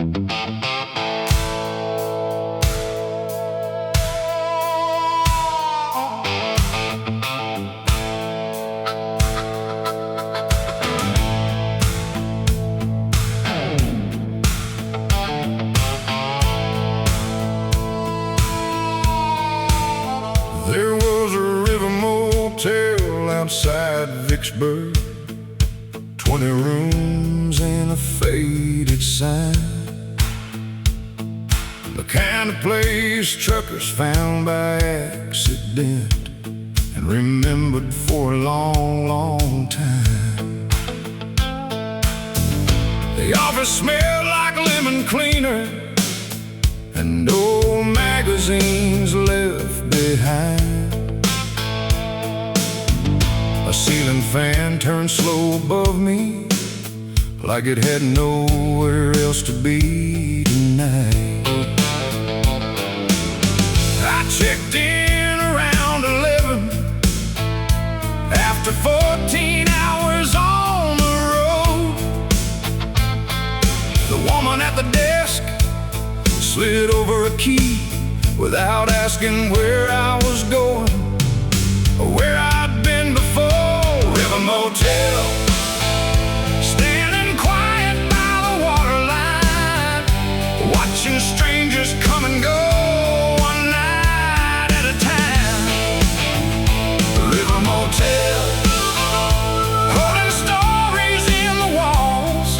There was a river motel outside Vicksburg, 20 rooms and a faded sign. The kind of place truckers found by accident and remembered for a long, long time. The office smelled like lemon cleaner and old magazines left behind. A ceiling fan turned slow above me, like it had nowhere else to be tonight. I checked in around 11 after 14 hours on the road. The woman at the desk slid over a key without asking where I was going or where I'd been before. River Motel, standing quiet by the waterline, watching strangers come and go one night at a time. River Motel, holding stories in the walls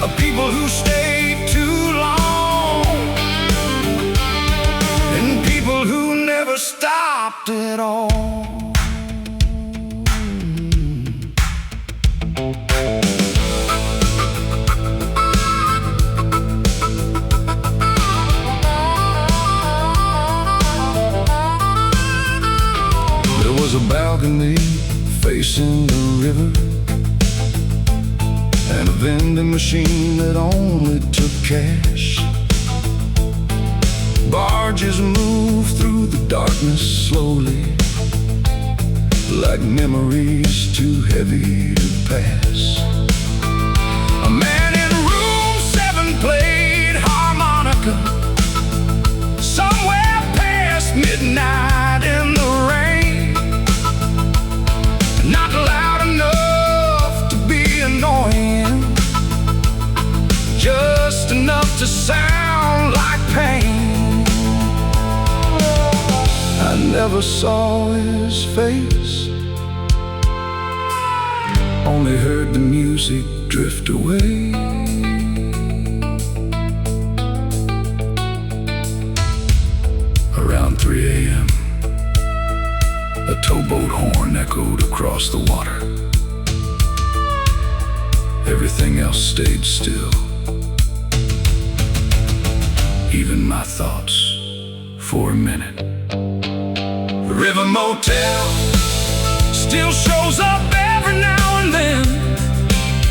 of people who stayed too long and people who never stopped at all. There was a balcony facing the river and a vending machine that only took cash. Barges moved through the darkness slowly, like memories too heavy to pass. A man in room 7 played harmonica somewhere past midnight in the rain. Not loud enough to be annoying, just enough to sound like pain. I never saw his face, only heard the music drift away. Around 3 a.m., a towboat horn echoed across the water. Everything else stayed still, even my thoughts for a minute. The River Motel still shows up every now and then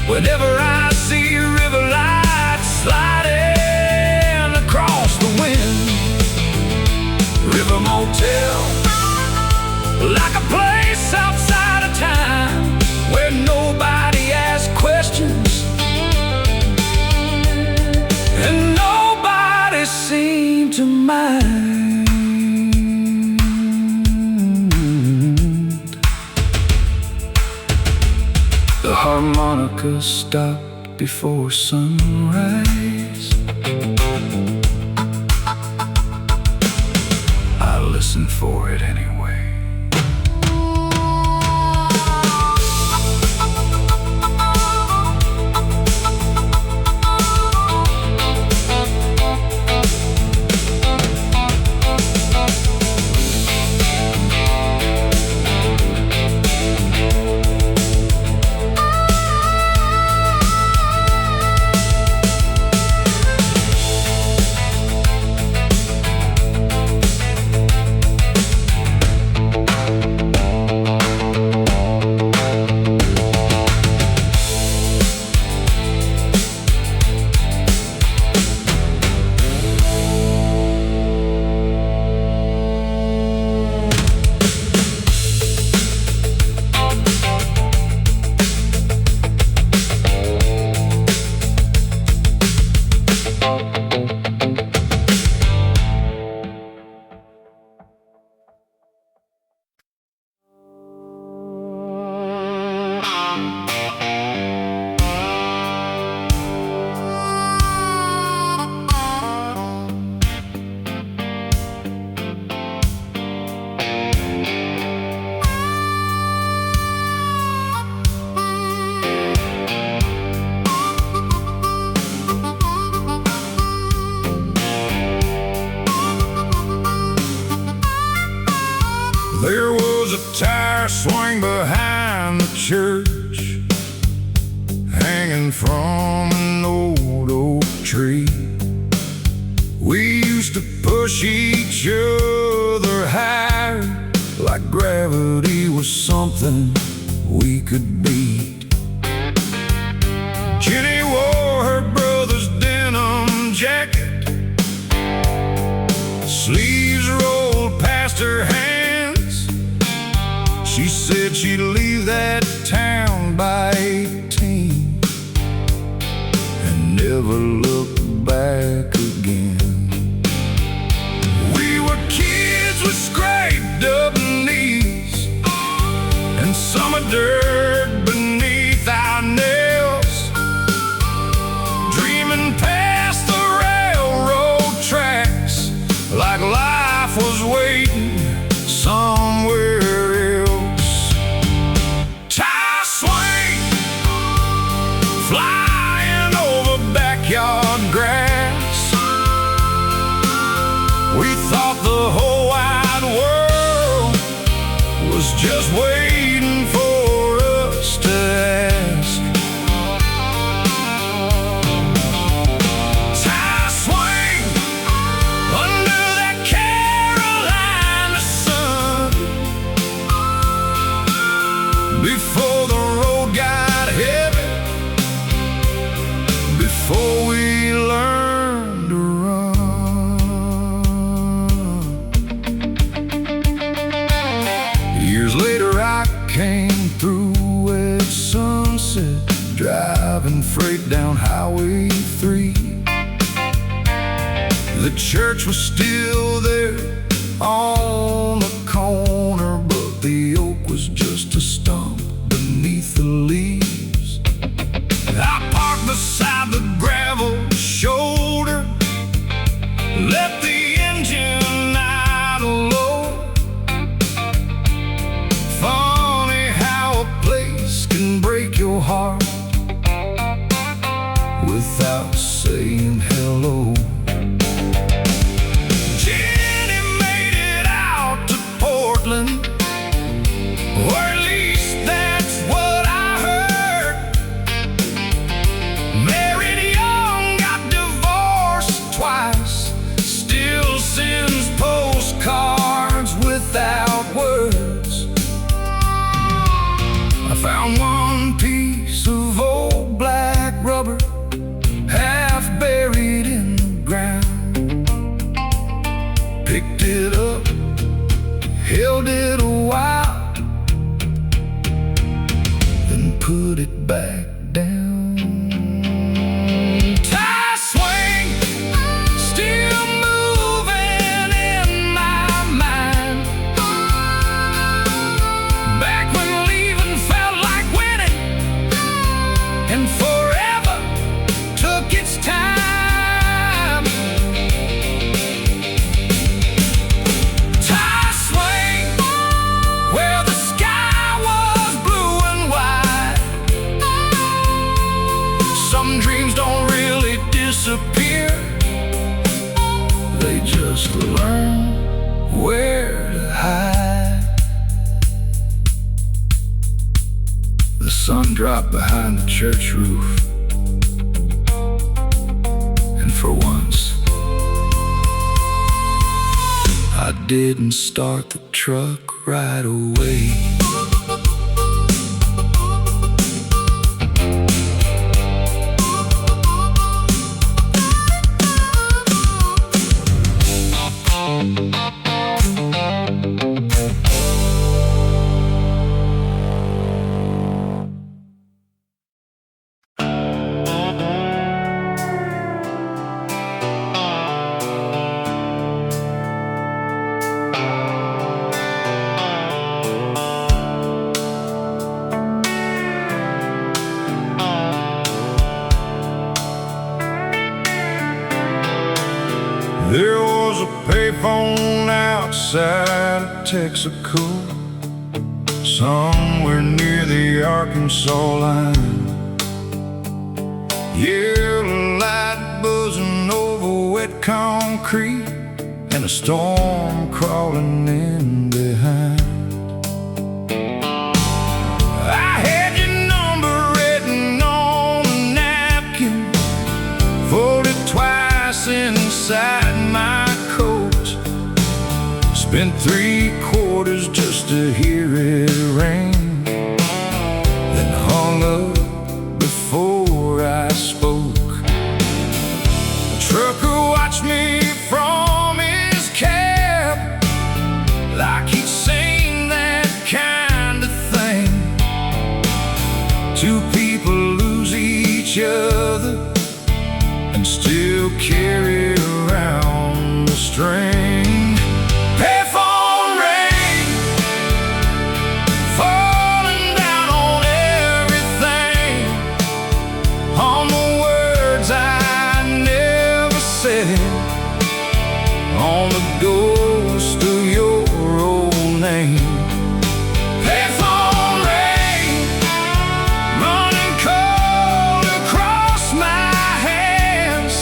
whenever I see river lights sliding across the wind. River Motel, like a place outside of time where nobody asks questions and nobody seemed to mind. The harmonica stopped before sunrise. I listened for it anyway. tire swing behind the church, hanging from an old oak tree. We used to push each other higher, like gravity was something we could beat. Jenny wore her brother's denim jacket, sleeves rolled past her hands. She said she'd leave that town by 18 and never look back again. We were kids with scraped up knees and summer dirt beneath our nails, dreaming past the railroad tracks like life was waiting somewhere else. Tire swing, flying over backyard grass. We thought the whole wide world was just waiting for us to ask. Tire swing under that Carolina sun, before the road got heavy, before we learned to run. Years later I came through at sunset, driving freight down Highway 3. The church was still there on the corner, but the oak was just a stump beneath the leaves. I parked beside the gravel shoulder, let the engine idle low. Funny how a place can break your heart without saying hello. Jenny made it out to Portland, or at least that's what I heard. Married young, got divorced twice, still sends postcards without words. I found one piece of old black rubber, half buried in the ground. Picked it up, held it a while, then put it back down. Tire swing, still moving in my mind, back when leaving felt like winning, and forever took its time. Tire swing, where the sky was blue and white. Some dreams don't really disappear, they just learn where to hide. The sun dropped behind the church roof, and for once I didn't start the truck right away. There was a payphone outside of Texaco, somewhere near the Arkansas line. Yellow light buzzing over wet concrete, and a storm crawling in behind. inside my coat. Spent 3/4 just to hear it rain, then hung up before I spoke. The trucker watched me from his cab like he'd seen that kind of thing. Two people lose each other and still carry around the string. Payphone rain falling down on everything, on the words I never said, on the ghost of your old name. Payphone rain running cold across my hands.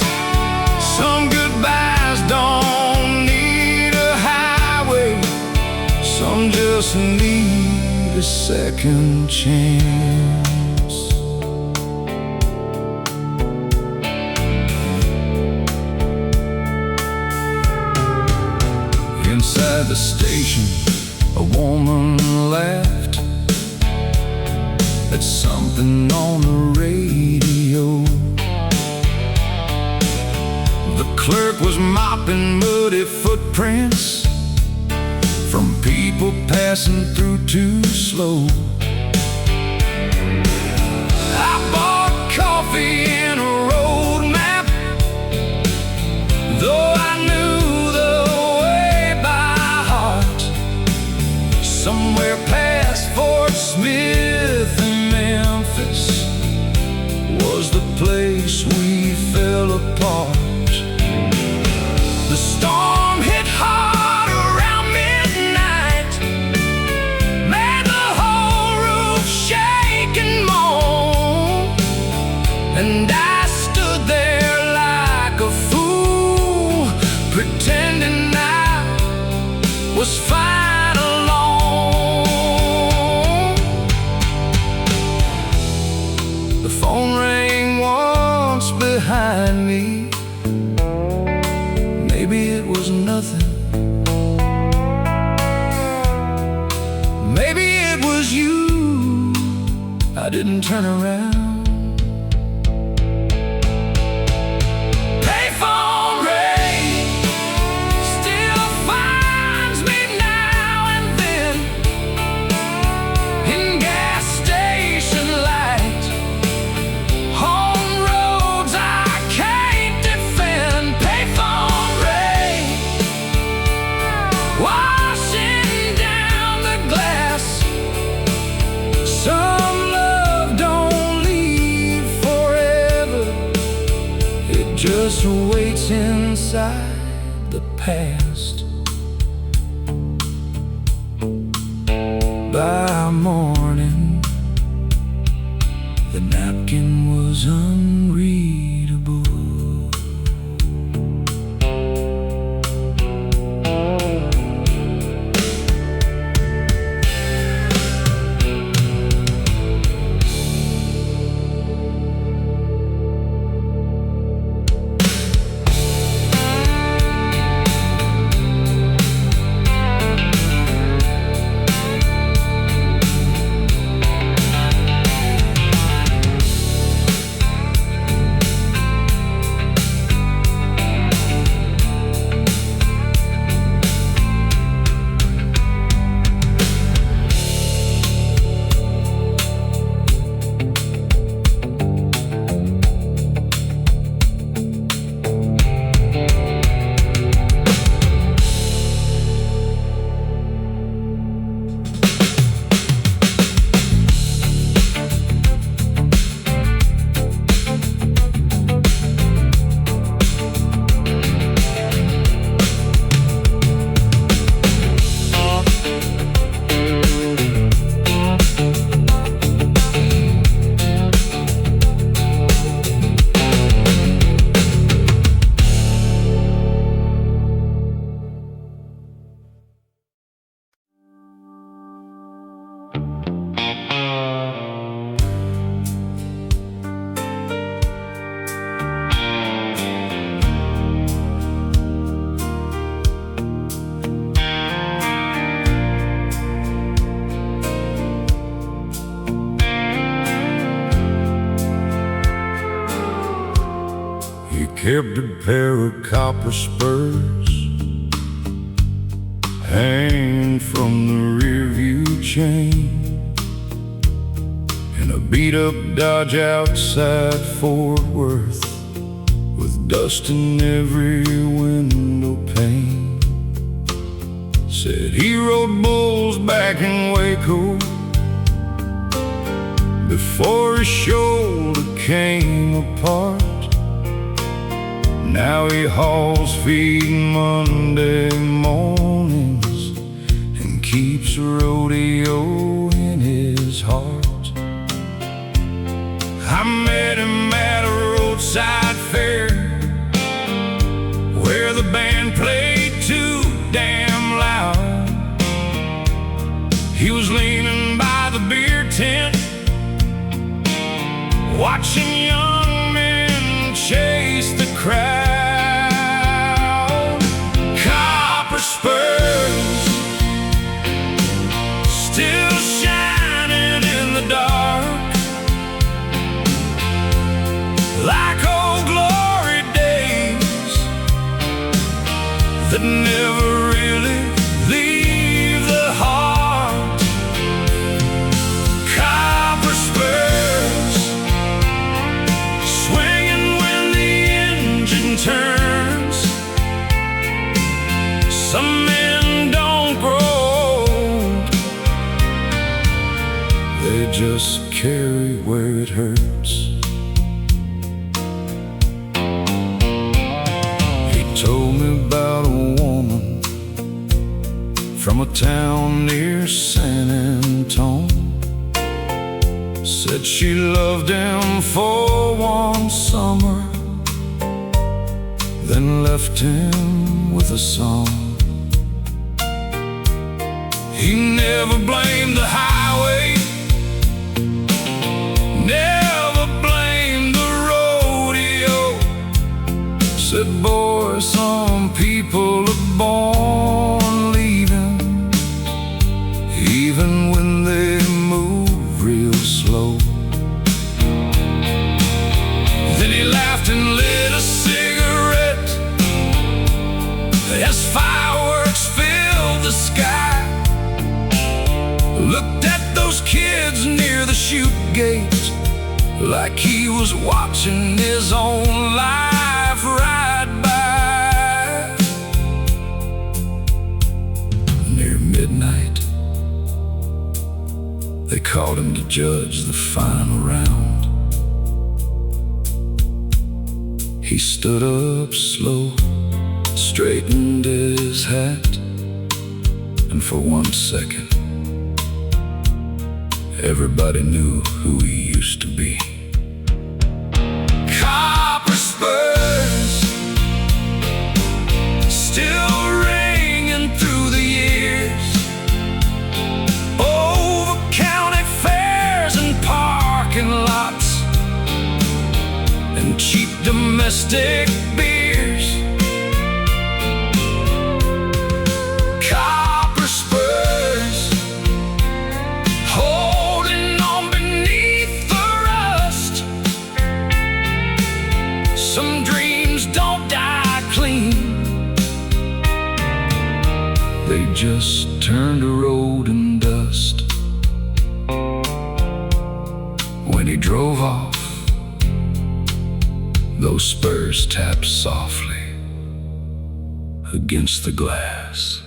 Some goodbyes don't need a highway, some just need a second chance. Inside the station, a woman laughed at something on the radio. The clerk was mopping muddy footprints from people passing through too slow. I bought coffee and a road map, though I knew the way by heart. Somewhere past Fort Smith and Memphis was the place we fell apart. The storm hit hard around midnight, made the whole roof shake and moan, and I stood there like a fool, pretending I was fine alone. The phone rang once behind me. Maybe it was nothing, maybe it was you. I didn't turn around. Payphone rain still finds me now and then in gas station light, on roads I can't defend. Payphone rain washing down the glass. Some love don't leave forever, it just waits inside the past. By morning, the napkin was unreadable. He kept a pair of copper spurs hanging from the rearview chain, and a beat-up Dodge outside Fort Worth with dust in every window pane. Said he rode bulls back in Waco before his shoulder came apart. Now he hauls feed Monday mornings and keeps rodeo in his heart. I met him at a roadside fair where the band played too damn loud. He was leaning by the beer tent, watching young men chase the crowd. Copper spurs still shining in the dark, like old glory days that never really leave the heart. Copper spurs swinging when the engine turns. Some men don't grow old, they just carry where it hurts. He told me about a woman from a town near San Antone. Said she loved him for one summer, then left him with a song. He never blamed the highway, never blamed the rodeo. Said, boy, some people are born leaving, even when they move real slow. Then he laughed and lit a cigarette as fireworks filled the sky. Looked at those kids near the chute gate like he was watching his own life ride by. Near midnight, they called him to judge the final round. He stood up slow, straightened his hat, and for 1 second, everybody knew who he used to be. Copper spurs still ringing through the years, over county fairs and parking lots, and cheap domestic beers. Copper spurs holding on beneath the rust. Some dreams don't die clean, they just turn to road and dust. When he drove off, those spurs tapped softly against the glass.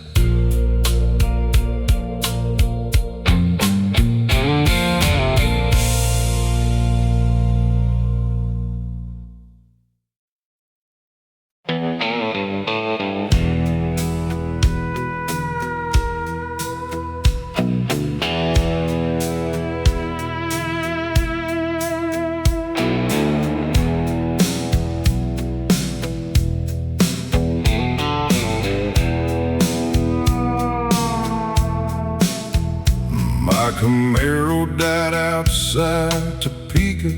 Camaro died outside Topeka,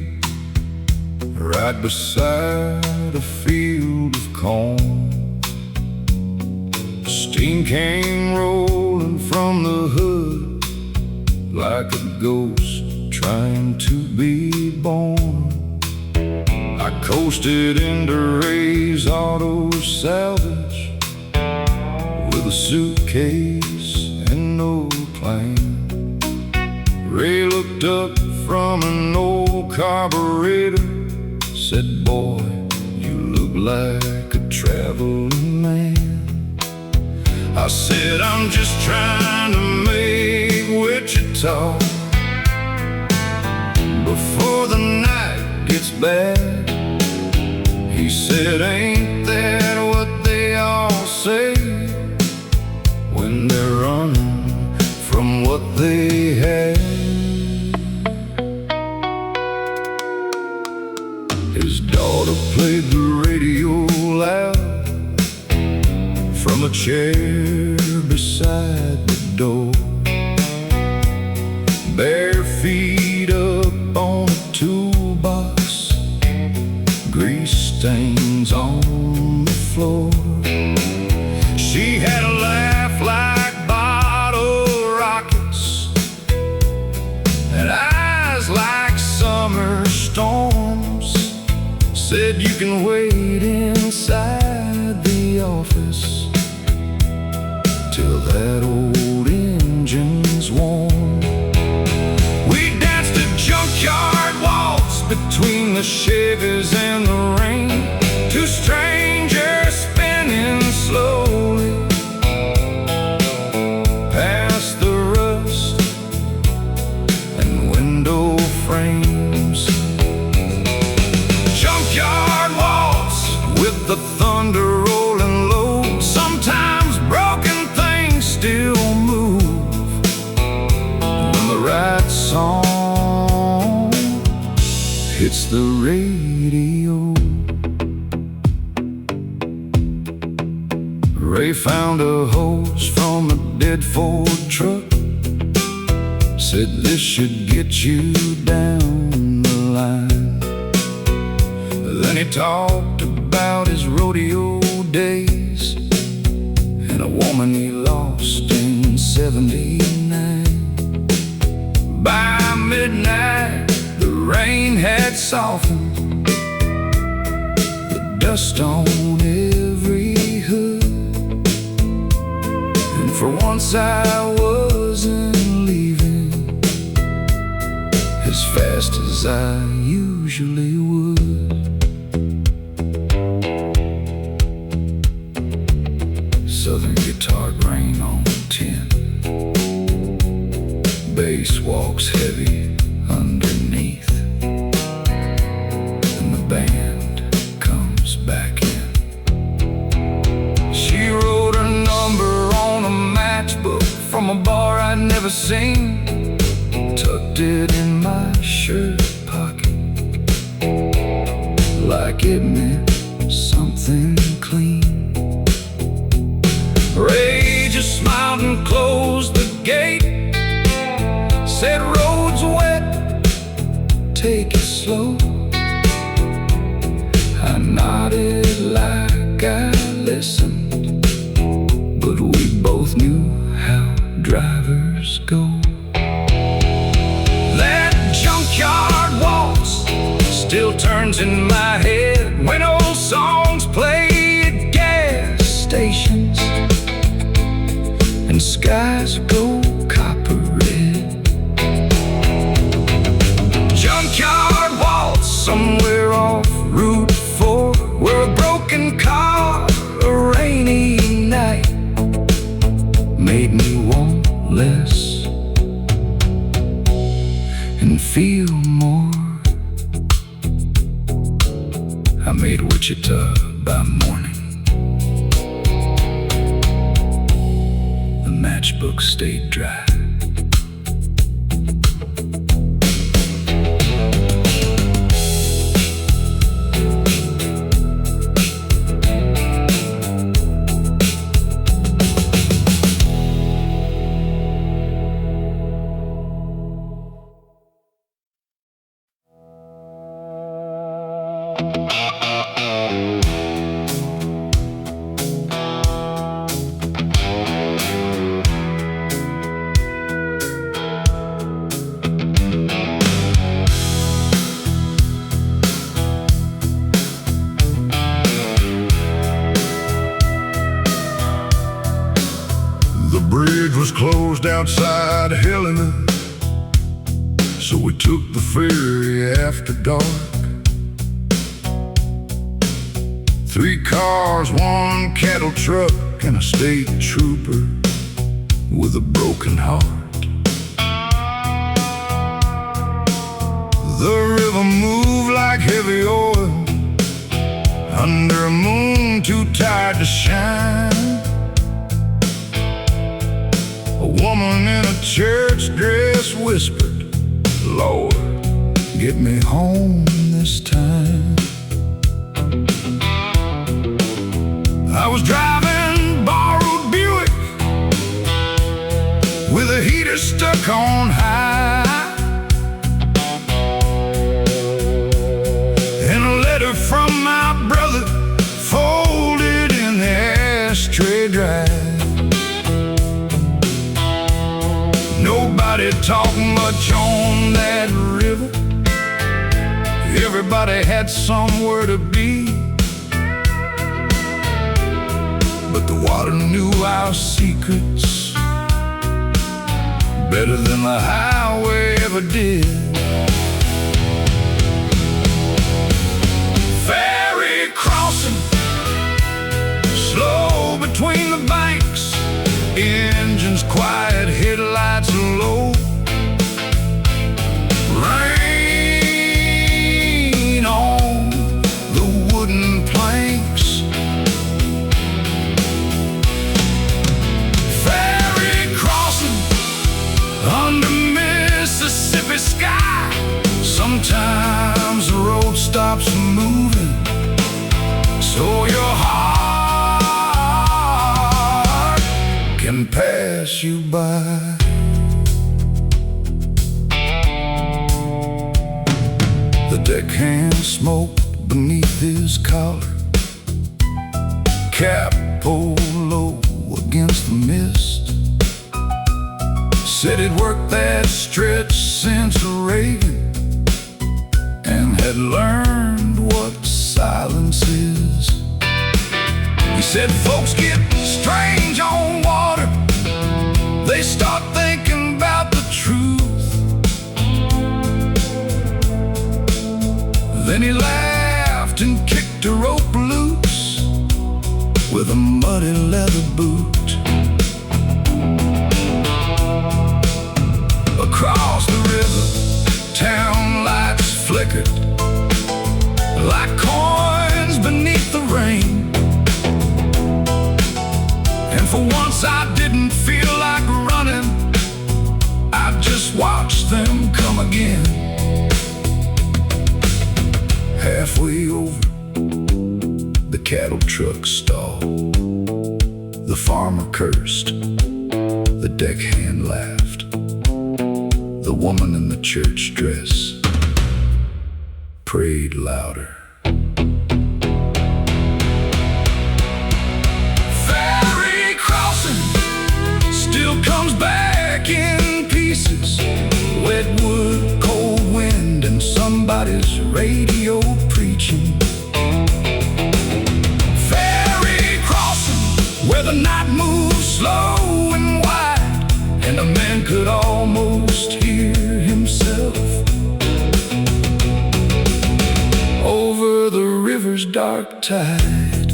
right beside a field of corn. Steam came rolling from the hood like a ghost trying to be born. I coasted into Ray's auto salvage with a suitcase and no plan. Ray looked up from an old carburetor, said, "Boy, you look like a traveling man." I said, "I'm just trying to make Wichita before the night gets bad." He said, "Ain't that what they all say when they're running from what they had?" His daughter played the radio loud from a chair beside the door. Bare feet up on a toolbox, grease stains on the floor. She had a laugh like bottle rockets and eyes like summer storms. Said, "You can wait inside the office till that old engine's warm." We danced a junkyard waltz between the Chevys and the rain, two strangers spinning slowly past the rust and window frames. Junkyard waltz with the thunder rolling low. Sometimes broken things still move when the right song hits the radio. Ray found a hose from a dead Ford truck, said, "This should get you down the line." Then he talked about his rodeo days and a woman he lost in '79. By midnight, the rain had softened, the dust on every hood, and for once I wasn't leaving as fast as I usually would. Southern guitar grain on 10, bass walks heavy underneath, and the band comes back in. She wrote her number on a matchbook from a bar I'd never seen, tucked it in my shirt pocket like it meant something clean. Ray just smiled and closed the gate, said, "Road's wet, take it slow." I nodded like I listened, but we both knew how drivers go. That junkyard waltz still turns in my head when old songs play at gas stations and skies go copper red. Junkyard waltz somewhere off Route 4, where a broken car, a rainy night, made me want less and feel more. I made Wichita by morning. The matchbook stayed dry. bridge was closed outside Helena, so we took the ferry after dark. 3 cars, 1 cattle truck, and a state trooper with a broken heart. The river moved like heavy oil under a moon too tired to shine. A woman in a church dress whispered, "Lord, get me home this time." I was driving borrowed Buick with a heater stuck on high, and a letter from my brother folded in the ashtray drive. Nobody talked much on that river. Everybody had somewhere to be, but the water knew our secrets better than the highway ever did. Ferry crossing, slow between the banks, engines quiet, headlights low. Rain on the wooden planks. Ferry crossing under Mississippi sky. Sometimes the road stops moving, so your heart can pass you by. The deckhand smoked beneath his collar, cap pulled low against the mist. Said he'd worked that stretch since Reagan and had learned what silence is. He said folks get strange on water, they start thinking about the truth. Then he laughed and kicked a rope loose with a muddy leather boot. Across the river, town lights flickered like coins beneath the rain. And for once I didn't feel like running, I just watched them come again. Halfway over, the cattle truck stalled. The farmer cursed, the deckhand laughed. The woman in the church dress prayed louder. Ferry crossing still comes back in pieces. Wet wood, cold wind, and somebody's radio preaching. Ferry crossing where the night moves slow and wide, and a man could almost hear himself over the river's dark tide.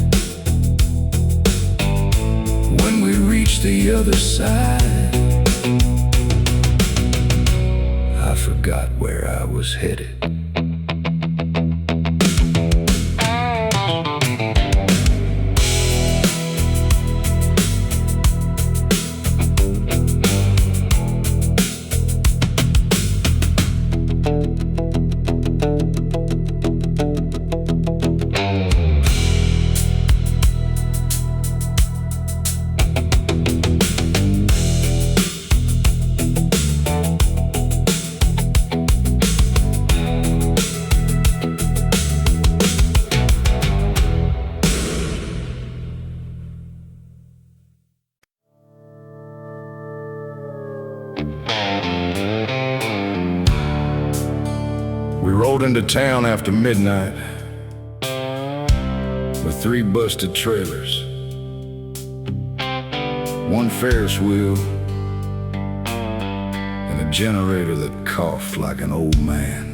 When we reach the other side, I forgot where I was headed. We rolled into town after midnight with 3 busted trailers. one Ferris wheel, and a generator that coughed like an old man.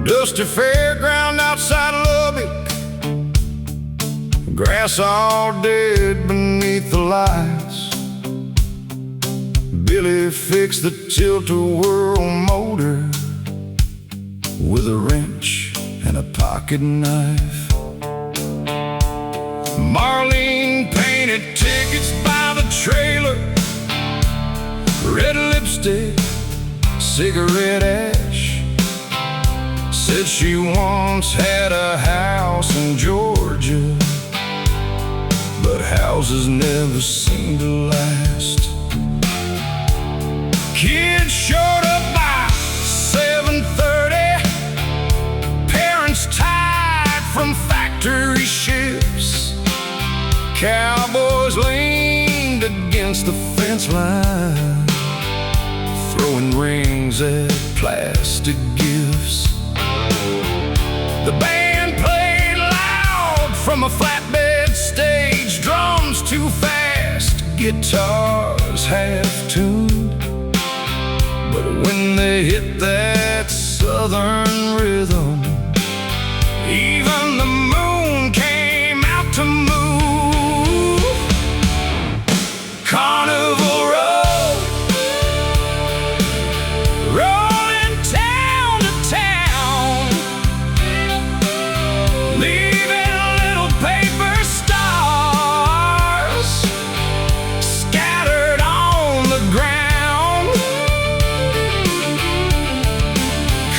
Dusty fairground outside Lubbock, grass all dead beneath the lights. Billy fixed the tilt-a-whirl motor with a wrench and a pocket knife. Marlene painted tickets by the trailer, red lipstick, cigarette ash. Said she once had a house in Georgia, but houses never seem to last. Kids showed up by 7:30, parents tired from factory shifts. Cowboys leaned against the fence line, throwing rings at plastic gifts. The band played loud from a flatbed stage, drums too fast, guitars half-tuned. But when they hit that southern rhythm, even the moon came out to move. Carnival Road, rolling town to town, leaving little paper stars scattered on the ground.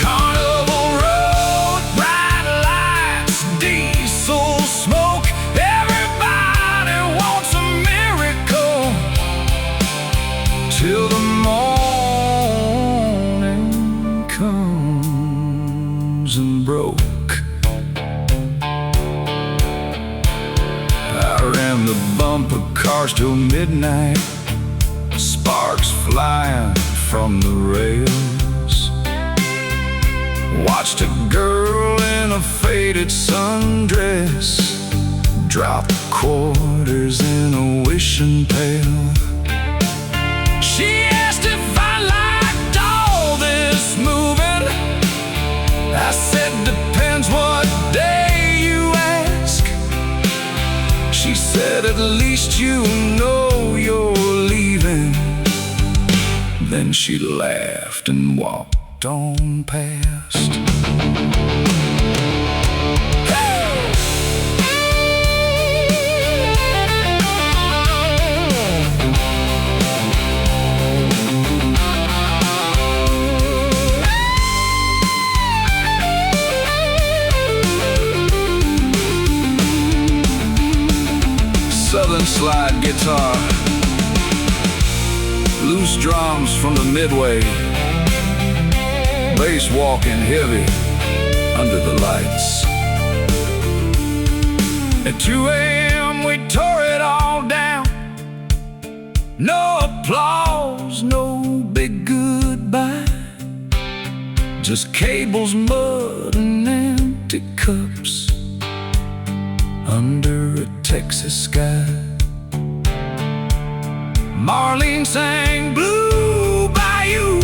Carnival Road, bright lights, diesel smoke. Everybody wants a miracle till the morning comes and broke. I ran the bumper cars till midnight, sparks flying from the rails. Watched a girl in a faded sundress drop quarters in a wishing pail. She asked if I liked all this moving. I said, depends what day you ask. She said, at least you know you're leaving. Then she laughed and walked on past. Southern slide guitar, loose drums from the midway, bass walking heavy under the lights. At 2 a.m. we tore it all down. No applause, no big goodbye, just cables, mud, and empty cups under a Texas sky. Marlene sang Blue Bayou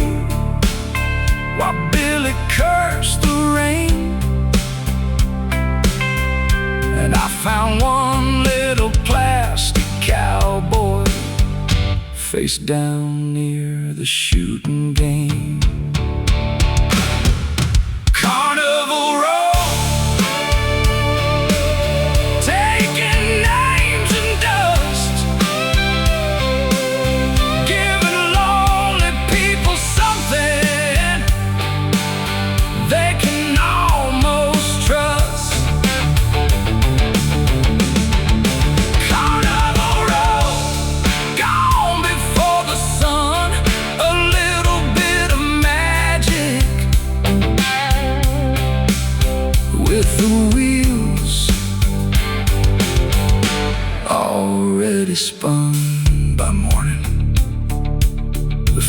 while Billy cursed the rain. And I found one little plastic cowboy face down near the shooting game. Carnival Road, taking names and dust, giving lonely people something they can almost trust. Carnival Road, gone before the sun, a little bit of magic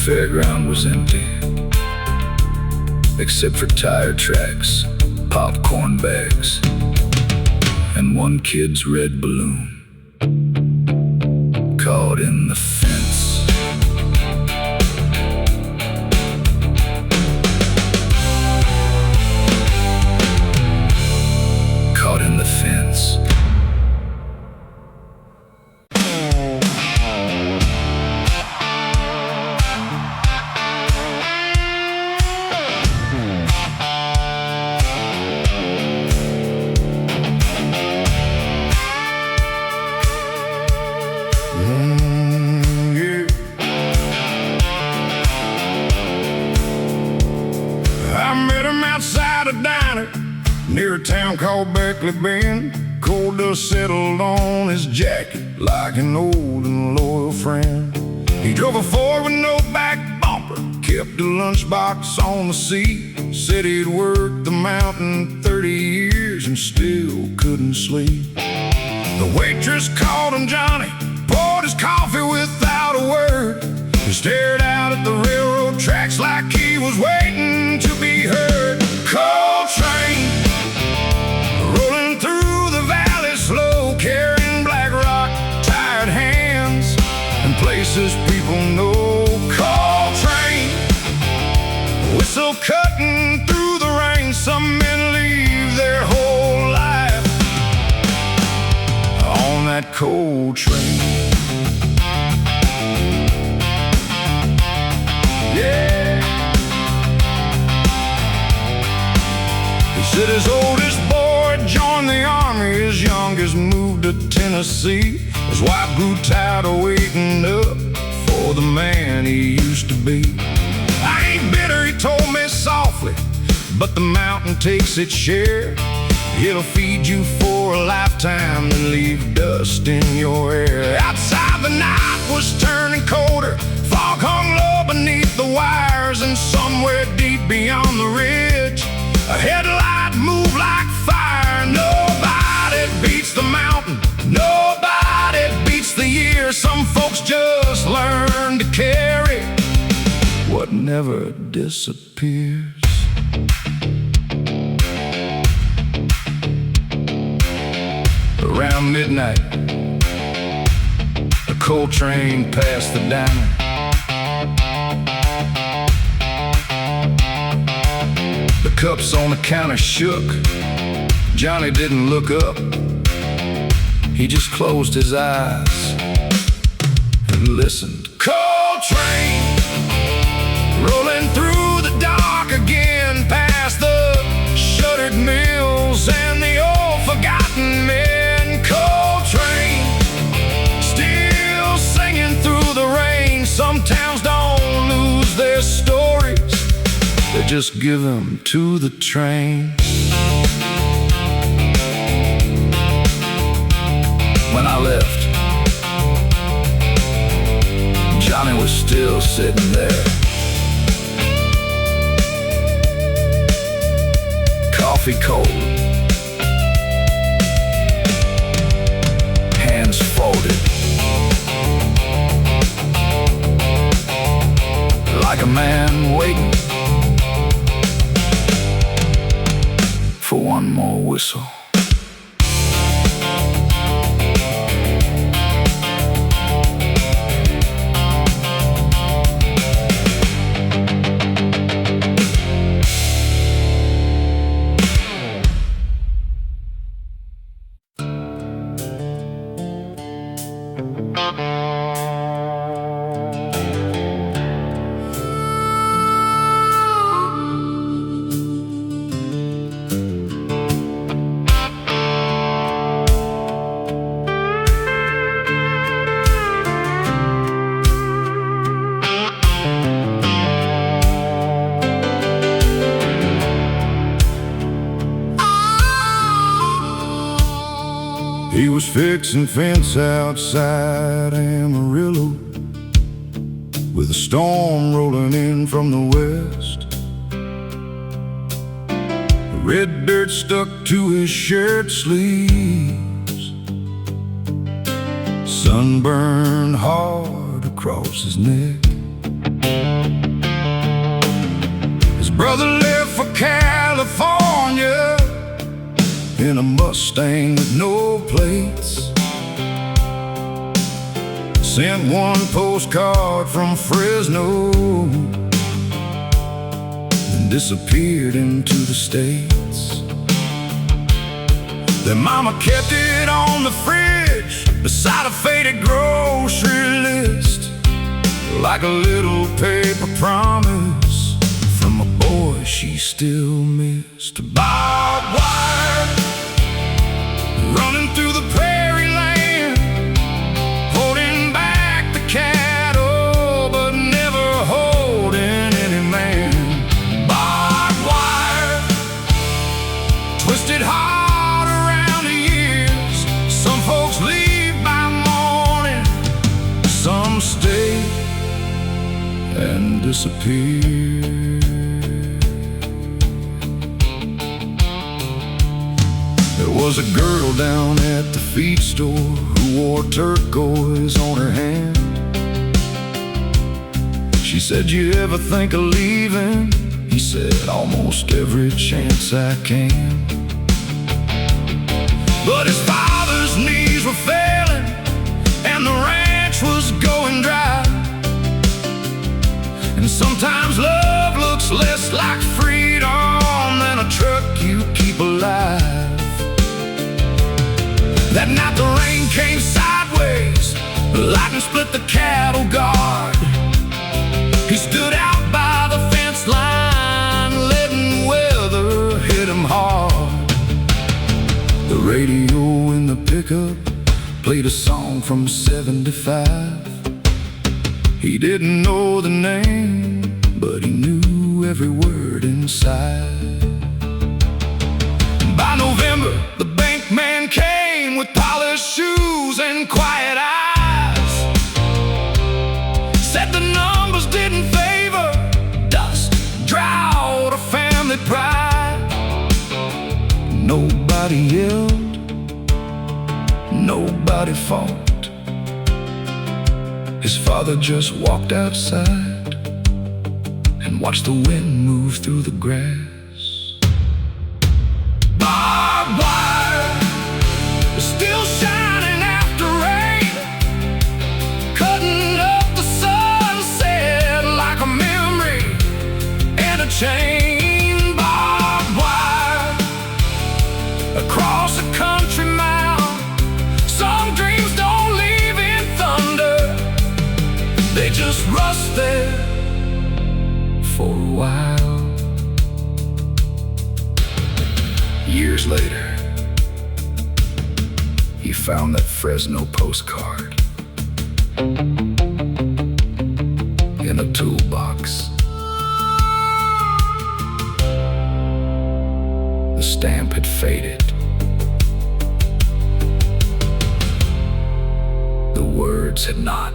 fairground was empty, except for tire tracks, popcorn bags, and one kid's red balloon caught in the fence. Caught in the fence. Near a town called Beckley Bend, coal dust settled on his jacket like an old and loyal friend. He drove a Ford with no back bumper, kept a lunchbox on the seat, said he'd worked the mountain 30 years and still couldn't sleep. The waitress called him Johnny, poured his coffee without a word, and stared out at the railroad tracks like he was waiting to be heard. Coal train rolling through the valley slow, carrying black rock, tired hands, and places people know. Coal train, whistle cutting through the rain. Some men leave their whole life on that coal train. Yeah. He said his oldest boy joined the army, his youngest moved to Tennessee. His wife grew tired of waiting up for the man he used to be. I ain't bitter, he told me softly, but the mountain takes its share. It'll feed you for a lifetime and leave dust in your hair. Outside the night was turning colder, fog hung low beneath the wires, and somewhere deep beyond the ridge a headlight moved like fire. Nobody beats the mountain, nobody beats the year. Some folks just learn to carry what never disappears. Around midnight, a coal train passed the diner. The cups on the counter shook. Johnny didn't look up. He just closed his eyes and listened. Coal train rolling through the dark again, past the shuttered mills and the old forgotten men. Coal train still singing through the rain. Some towns don't lose their stories, they just give them to the train. When I left, Johnny was still sitting there, coffee cold, hands folded, like a man waiting for one more whistle. He was fixing fence outside Amarillo, with a storm rolling in from the west. The red dirt stuck to his shirt sleeves, sunburned hard across his neck. His brother left for California in a Mustang with no plates. Sent one postcard from Fresno, then disappeared into the States. Their mama kept it on the fridge beside a faded grocery list, like a little paper promise from a boy she still missed. Barbed wire running through the prairie land, holding back the cattle but never holding any man. Barbed wire twisted hard around the years. Some folks leave by morning, some stay and disappear. There was a girl down at the feed store who wore turquoise on her hand. She said, "You ever think of leaving?" He said, "Almost every chance I can." But his father's knees were failing and the ranch was going dry. And sometimes love looks less like freedom than a truck you keep alive. That night the rain came sideways, the lightning split the cattle guard. He stood out by the fence line, letting weather hit him hard. The radio in the pickup played a song from '75. He didn't know the name, but he knew every word inside. By November, the bank man came with polished shoes and quiet eyes. Said the numbers didn't favor dust, drought, or family pride. Nobody yelled, nobody fought. His father just walked outside and watched the wind move through the grass. Barbed wire is still shining after rain, cutting up the sunset like a memory and a chain. Barbed wire across a country mile. Some dreams don't leave in thunder, they just rust there for a while. Years later, he found that Fresno postcard in a toolbox. The stamp had faded. The words had not.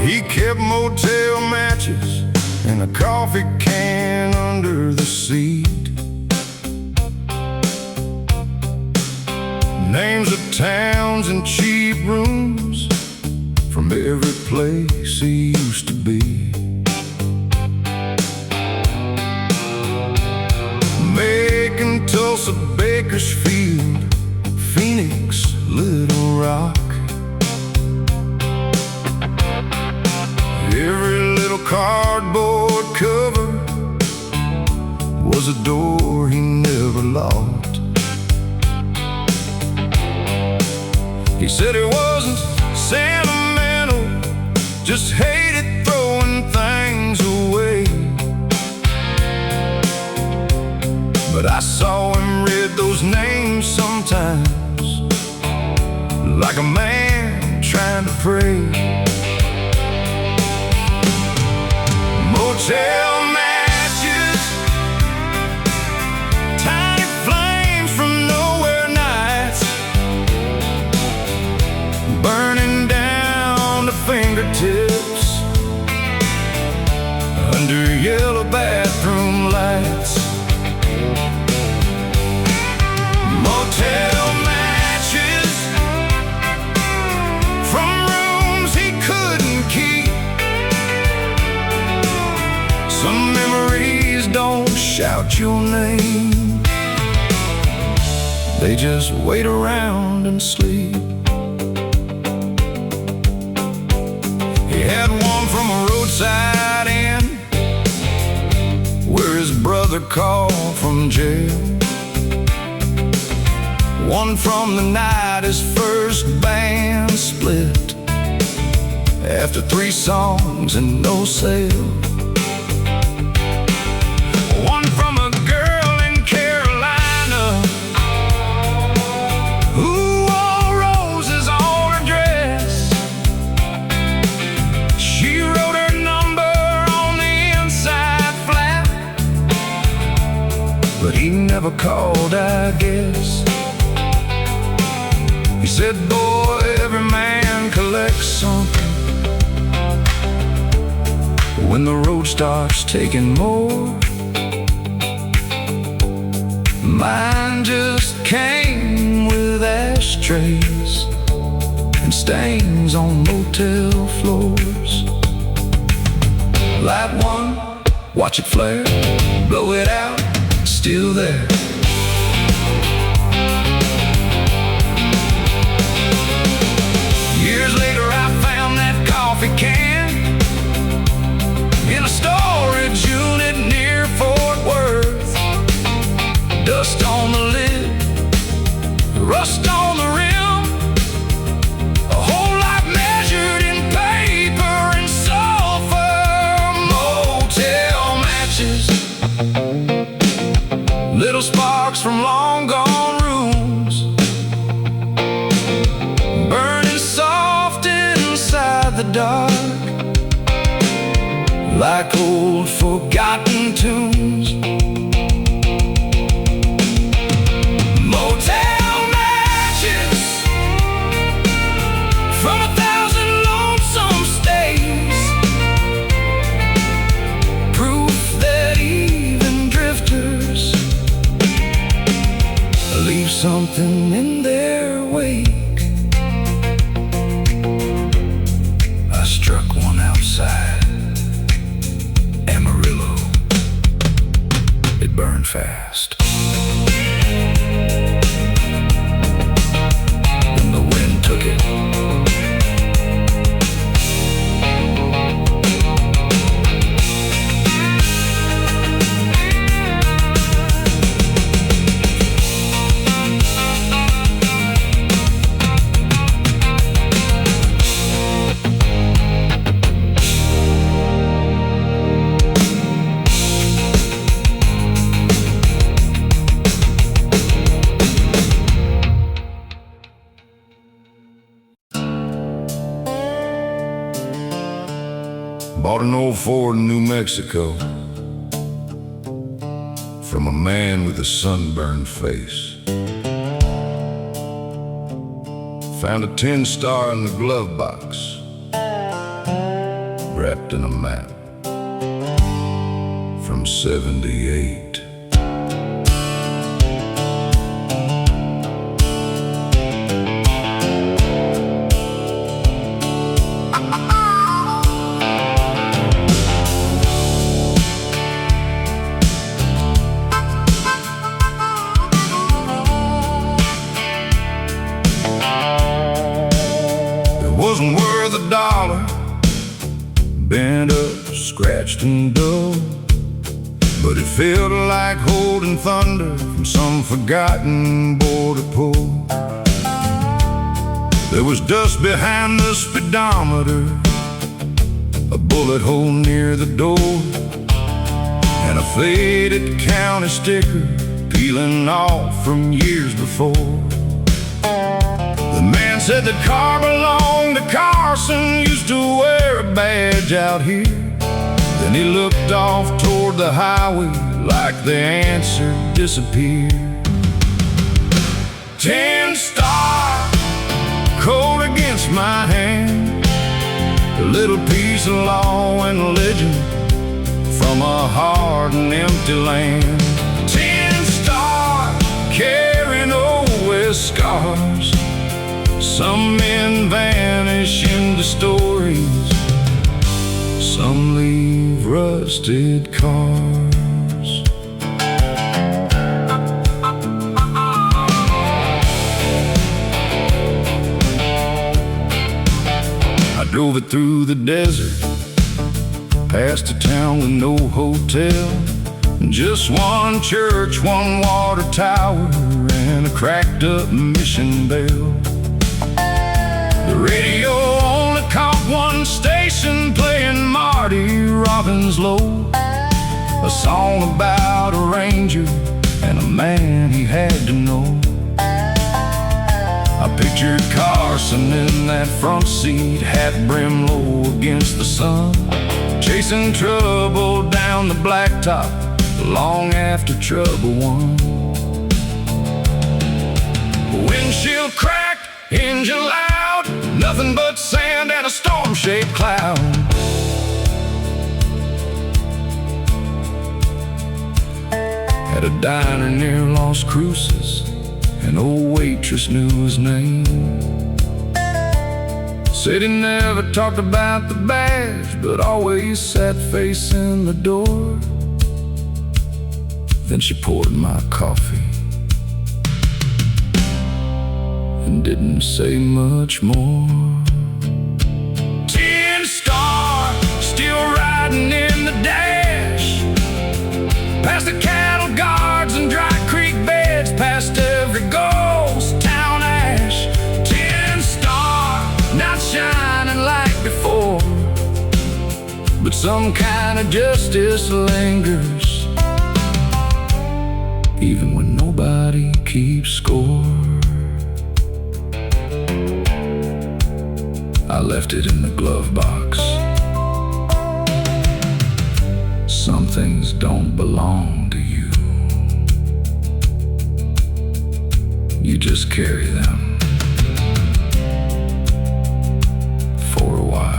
He kept Motel Matches and a coffee can under the seat. Names of towns and cheap rooms from every place he used to be. Macon, Tulsa, Bakersfield, Phoenix, Little Rock. Every little cardboard cover was a door he never locked. He said he wasn't sentimental, just hated throwing things away. But I saw him read those names sometimes, like a man trying to pray. Motel Matches, tiny flames from nowhere nights, burning down to fingertips under yellow bathroom lights. Motel matches from rooms he couldn't keep. Some memories don't shout your name, they just wait around and sleep. He had one from a roadside inn where his brother called from jail. One from the night his first band split after 3 songs and no sale. One from a girl in Carolina who wore roses on her dress. She wrote her number on the inside flap, but he never called, I guess. He said, boy, every man collects something. When the road starts taking more, mine just came with ashtrays and stains on motel floors. Light one, watch it flare, blow it out, still there. Years later I found that coffee can in a storage unit near Fort Worth. Dust on the lid, rust on the rim, a whole lot measured in paper and sulfur. Motel matches, little sparks from long gone rooms, burning soft inside the dark, like old forgotten tunes. Motel matches from 1,000 lonesome stays, proof that even drifters leave something in their wake. I struck one outside Amarillo. It burned fast. Then the wind took it. Bought an old Ford in New Mexico from a man with a sunburned face. Found a 10-star in the glove box, wrapped in a map from '78. Wasn't worth $1, bent up, scratched and dull, but it felt like holding thunder from some forgotten border pull. There was dust behind the speedometer, a bullet hole near the door, and a faded county sticker peeling off from years before. The man said the car belonged to Carson, used to wear a badge out here. Then he looked off toward the highway like the answer disappeared. 10 star, cold against my hand, a little piece of law and legend from a hard and empty land. 10 star, carrying old West scars. Some men vanish into stories, some leave rusted cars. I drove it through the desert, past a town with no hotel, just one church, one water tower, and a cracked up mission bell. The radio only caught one station, playing Marty Robbins Low, a song about a ranger and a man he had to know. I pictured Carson in that front seat, hat brim low against the sun, chasing trouble down the blacktop long after trouble won. Windshield cracked, engine loud, nothing but sand and a storm-shaped cloud. At a diner near Las Cruces, an old waitress knew his name. Said he never talked about the badge, but always sat facing the door. Then she poured my coffee and didn't say much more. 10 star, still riding in the dash, past the cattle guards and dry creek beds, past every ghost town ash. 10 star, not shining like before, but some kind of justice lingers, even when nobody keeps score. I left it in the glove box. Some things don't belong to you. You just carry them for a while.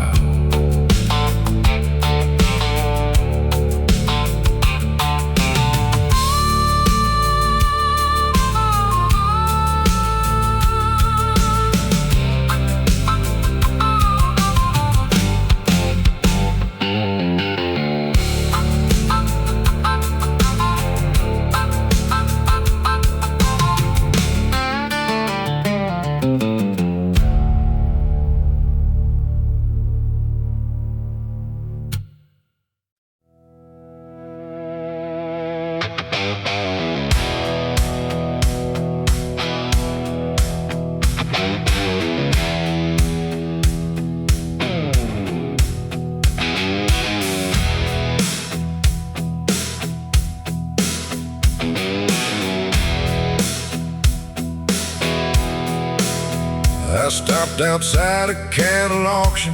I stopped outside a cattle auction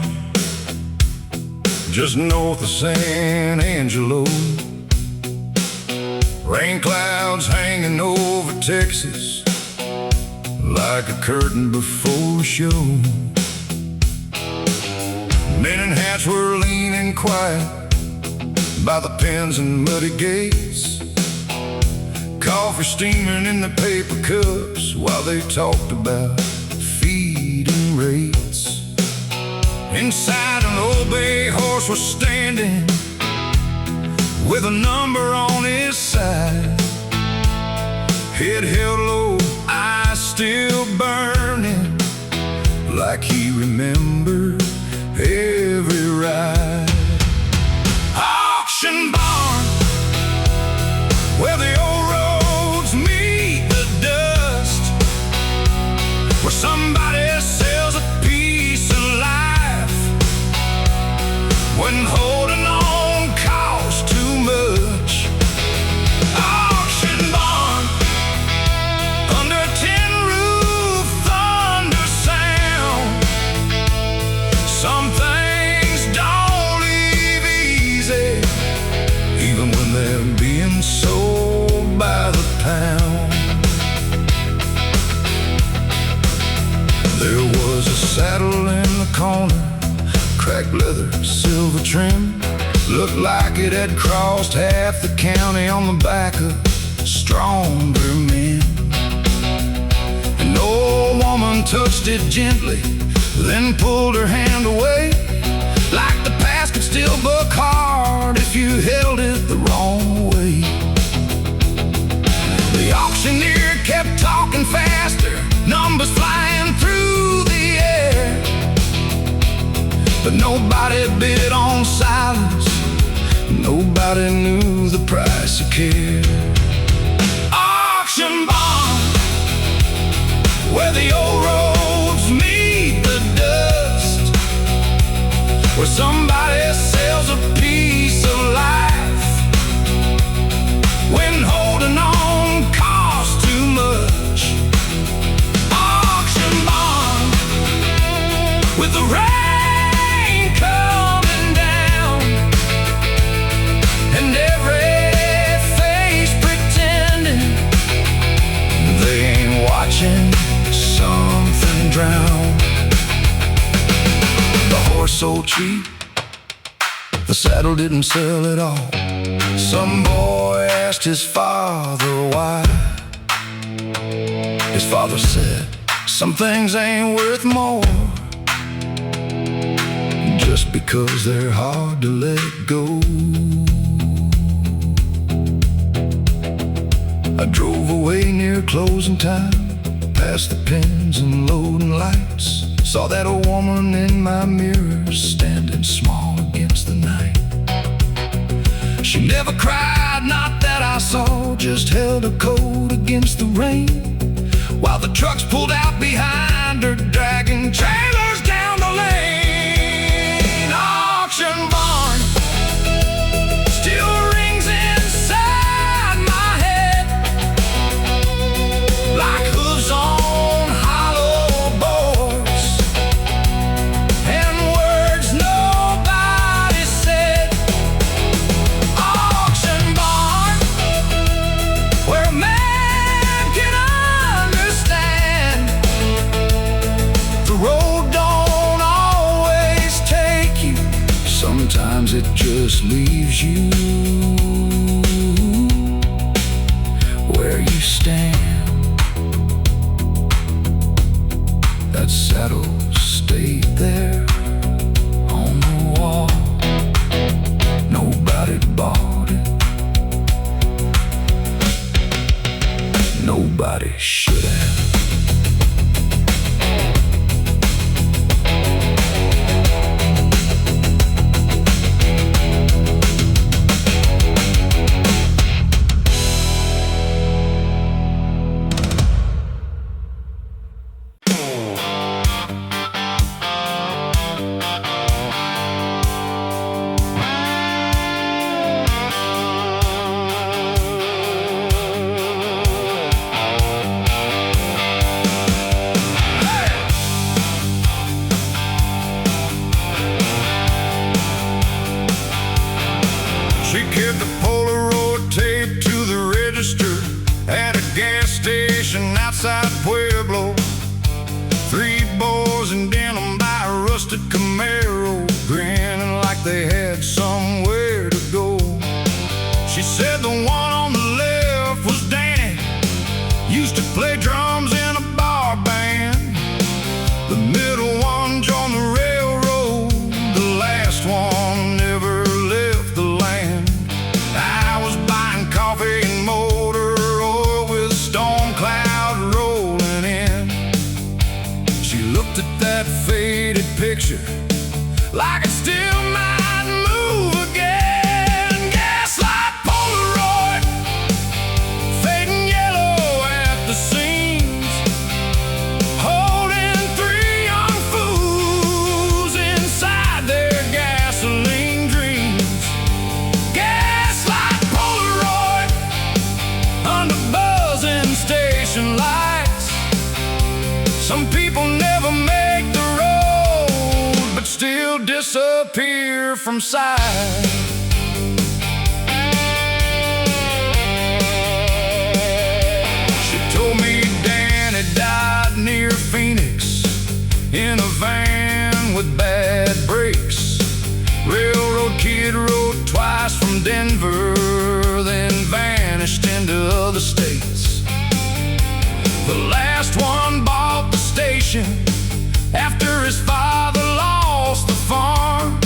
just north of San Angelo. Rain clouds hanging over Texas like a curtain before a show. Men in hats were leaning quiet by the pens and muddy gates, coffee steaming in the paper cups while they talked about feeding rates. Inside, an old bay horse was standing with a number on his side, head held low, eyes still burning, like he remembered every ride. Auction barn, it had crossed half the county on the back of stronger men. An old woman touched it gently, then pulled her hand away, like the past could still buck hard if you held it the wrong way. The auctioneer kept talking faster, numbers flying through the air, but nobody bid on silence, nobody knew the price of care. Auction barn, where the old roads meet the dust, where somebody sells a piece of life when holding on costs too much. Auction barn, with the rain coming down and every face pretending they ain't watching something drown. The horse sold cheap, the saddle didn't sell at all. Some boy asked his father why. His father said, some things ain't worth more just because they're hard to let go. I drove away near closing time, past the pins and loading lights. Saw that old woman in my mirror, standing small against the night. She never cried, not that I saw, just held her coat against the rain, while the trucks pulled out behind her, dragging trailers down the lane. Auction barn still rings inside my head, like hooves on hollow boards, and words nobody said. Auction barn, where a man can understand the road don't always take you, sometimes it just leaves you where you stand. That saddle stayed there on the wall, nobody bought it, nobody should have. She kept the Polaroid tape to the register at a gas station outside Pueblo. Three boys in denim by a rusted Camaro, grinning like they had somewhere to go. She said the one on the left was Danny, used to play drums in a bar band. The middle one joined the railroad, the last one never left the land. I was buying coffee and motor oil with storm cloud rolling in. She looked at that faded picture like it still might move again. Gaslight Polaroid, fading yellow at the seams, holding three young fools inside their gasoline dreams. Gaslight Polaroid, under buzzing station lights. Some people never make the road, but still disappear from sight. She told me Danny died near Phoenix in a van with bad brakes. Railroad kid rode twice from Denver, then vanished into other states. The last one bought the station after his father lost the farm.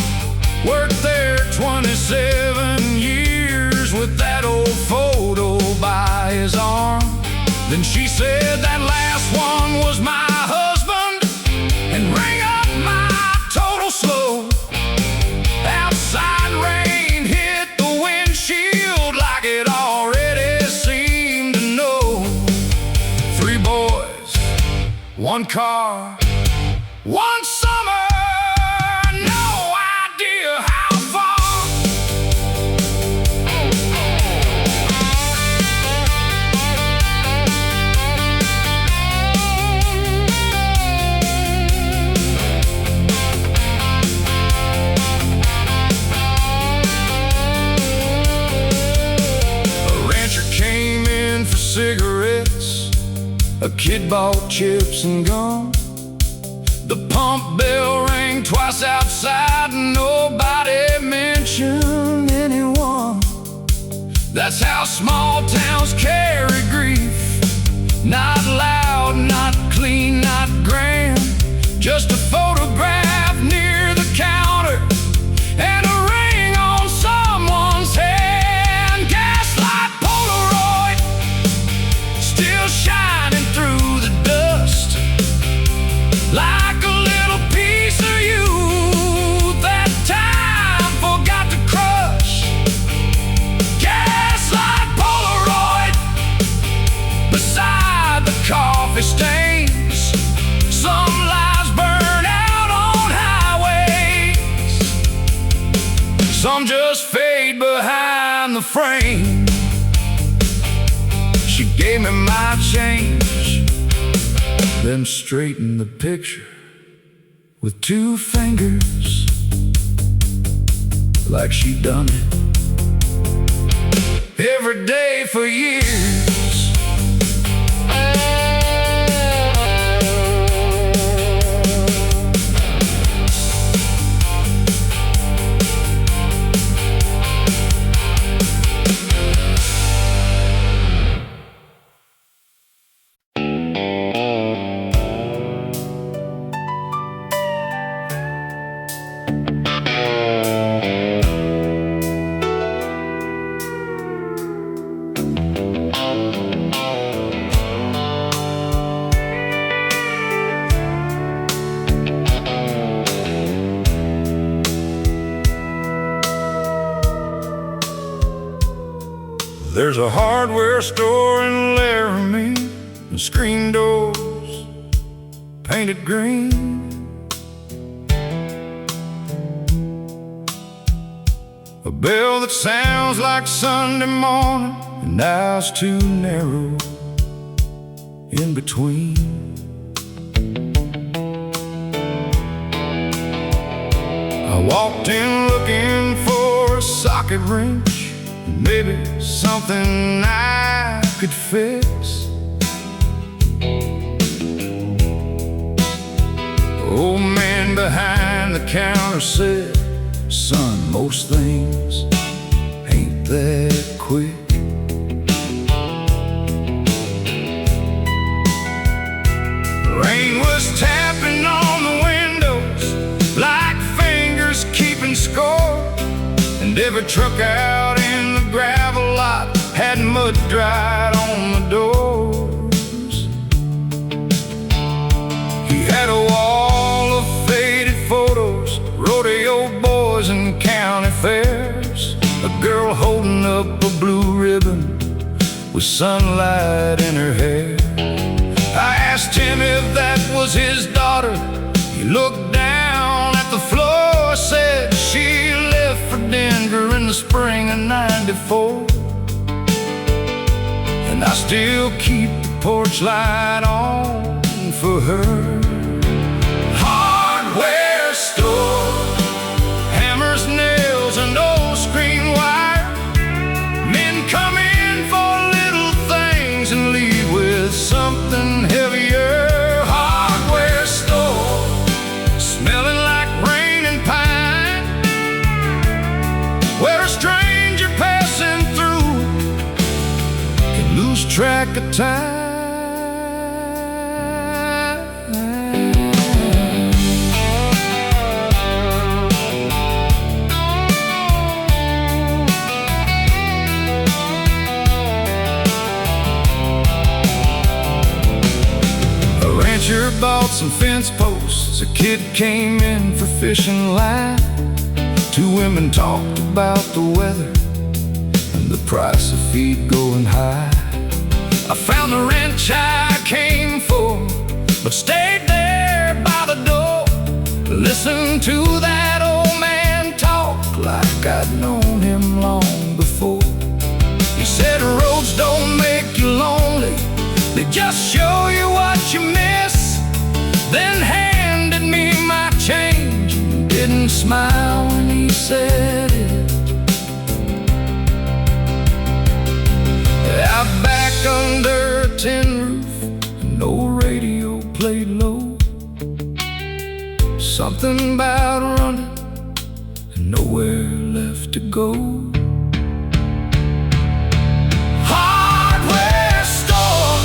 Worked there 27 years with that old photo by his arm. Then she said that last one was my husband, and rang up my total slow. Outside rain hit the windshield like it already seemed to know. 3 boys, 1 car, 1 summer, no idea how far. A rancher came in for cigarettes, a kid bought chips and gum. The pump bell rang twice outside and nobody mentioned anyone. That's how small towns carry grief. Not loud, not clean, not grand. Just a photograph near the counter and a ring on someone's hand. Gaslight Polaroid still shining through the dust, like a little piece of you that time forgot to crush. Gaslight Polaroid beside the coffee stains. Some lives burn out on highways, some just fade behind the frame. She gave me my change, then straightened the picture with 2 fingers, like she'd done it every day for years. There's a hardware store in Laramie, and screen doors painted green. A bell that sounds like Sunday morning, and eyes too narrow in between. I walked in looking for a socket wrench, maybe something I could fix. Old man behind the counter said, "Son, most things ain't that quick." Rain was tapping on the windows like fingers keeping score, and every truck out in the gravel lot had mud dried on the doors. He had a wall of faded photos, rodeo boys and county fairs, a girl holding up a blue ribbon with sunlight in her hair. I asked him if that was his daughter. He looked down at the floor, said she left for Denver in the spring of '94. And I still keep the porch light on for her. Hardware store, hammers, nails, and old screen wire. Men come in for little things and leave with something heavier. Hardware store, smelling like rain and pine. time. A rancher bought some fence posts. A kid came in for fishing line. Two women talked about the weather and the price of feed going high. I found the ranch I came for, but stayed there by the door. Listened to that old man talk like I'd known him long before. He said roads don't make you lonely, they just show you what you miss. Then handed me my change and didn't smile when he said it. Out back under a tin roof, no radio played low. Something about running and nowhere left to go. Hardware store,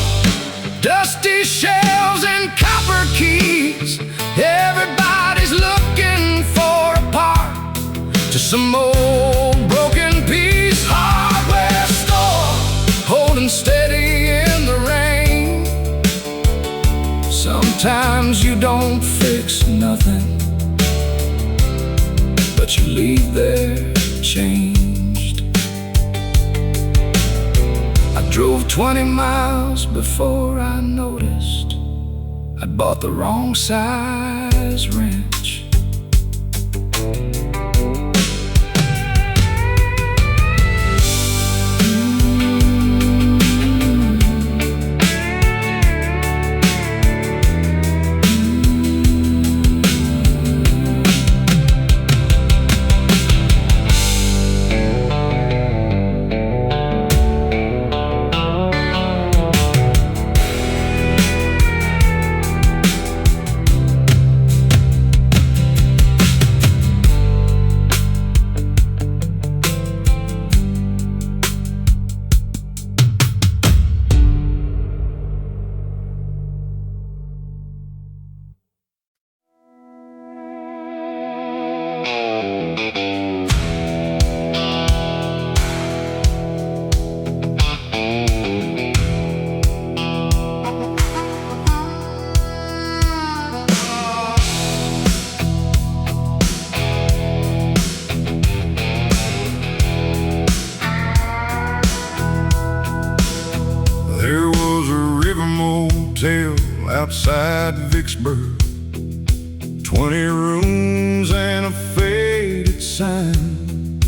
dusty shelves and copper keys. Everybody's looking for a part to some old broken piece. Hardware store, holding steady in the rain. Sometimes you don't fix nothing, but you leave there changed. I drove 20 miles before I noticed I'd bought the wrong size wrench. There was a river motel outside Vicksburg, 20 rooms and a faded sign.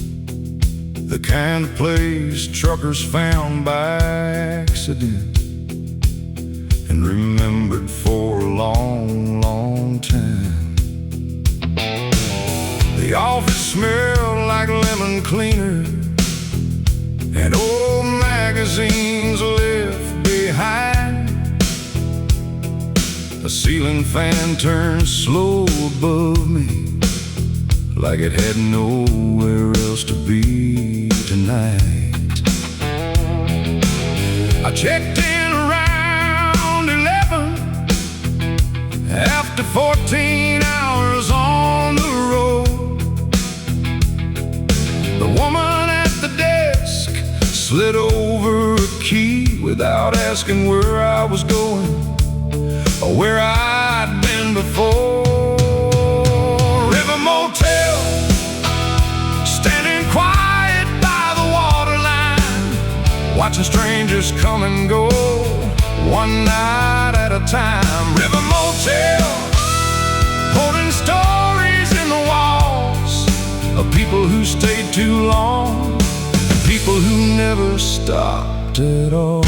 The kind of place truckers found by accident and remembered for a long, long time. The office smelled like lemon cleaner and old magazines left behind. A ceiling fan turned slow above me, like it had nowhere else to be tonight. I checked in around 11 after 14 hours on the road. The woman at the desk slid over a key without asking where I was going or where I'd been before. River Motel, standing quiet by the waterline, watching strangers come and go, one night at a time. River Motel, holding stories in the walls of people who stayed too long, people who never stopped at all.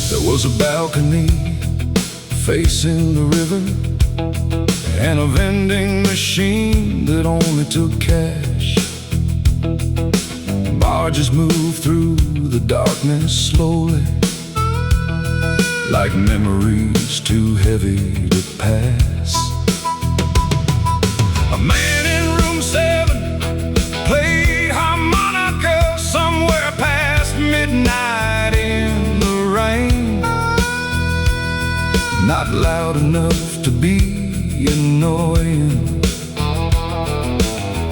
There was a balcony facing the river and a vending machine that only took cash. Barges moved through the darkness slowly, like memories too heavy to pass. loud enough to be annoying,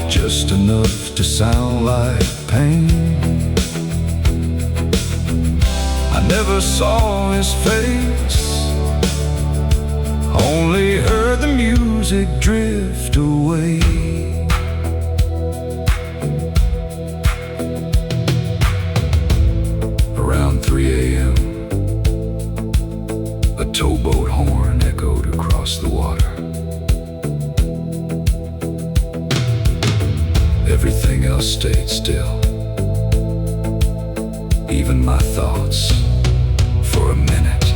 just enough to sound like pain. I never saw his face, only heard the music drift away. Around 3 a.m., a towboat horn echoed across the water. Everything else stayed still, even my thoughts, for a minute.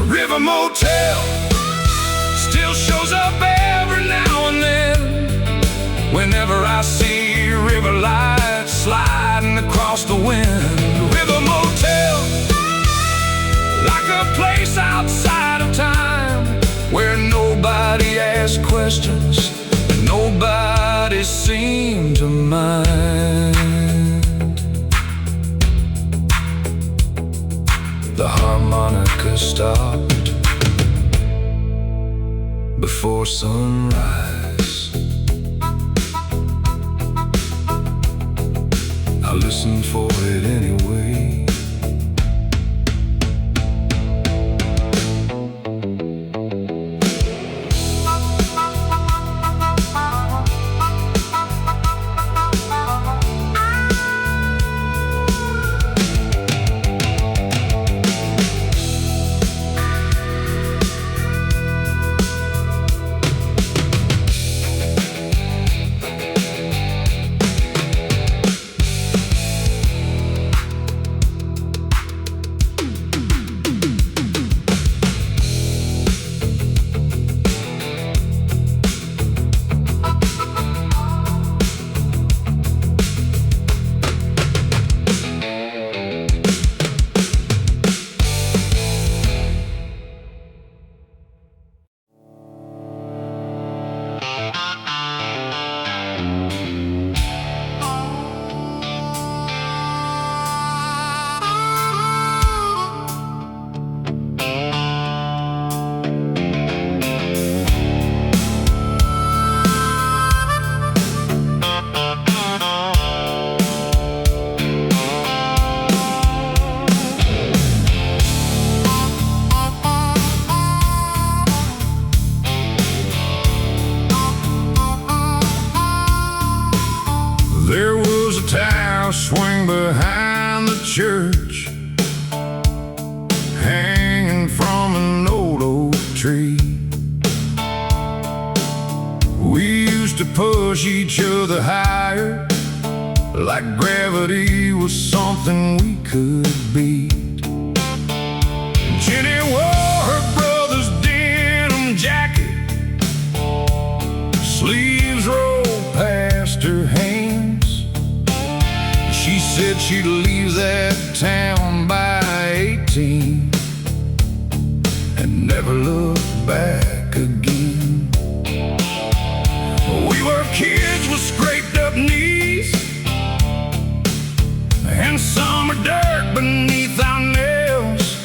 A river motel still shows up every now and then, whenever I see river lights sliding across the wind. A river motel, like a place outside of time, where nobody asks questions, nobody seemed to mind. The harmonica stopped before sunrise. I listened for it anyway. There was a tower swing behind the church, hanging from an old oak tree. We used to push each other higher, like gravity was something we could beat. Jenny wore her brother's denim jacket, sleeves rolled past her hands. She said she'd leave that town by 18 and never look back again. We were kids with scraped up knees and summer dirt beneath our nails,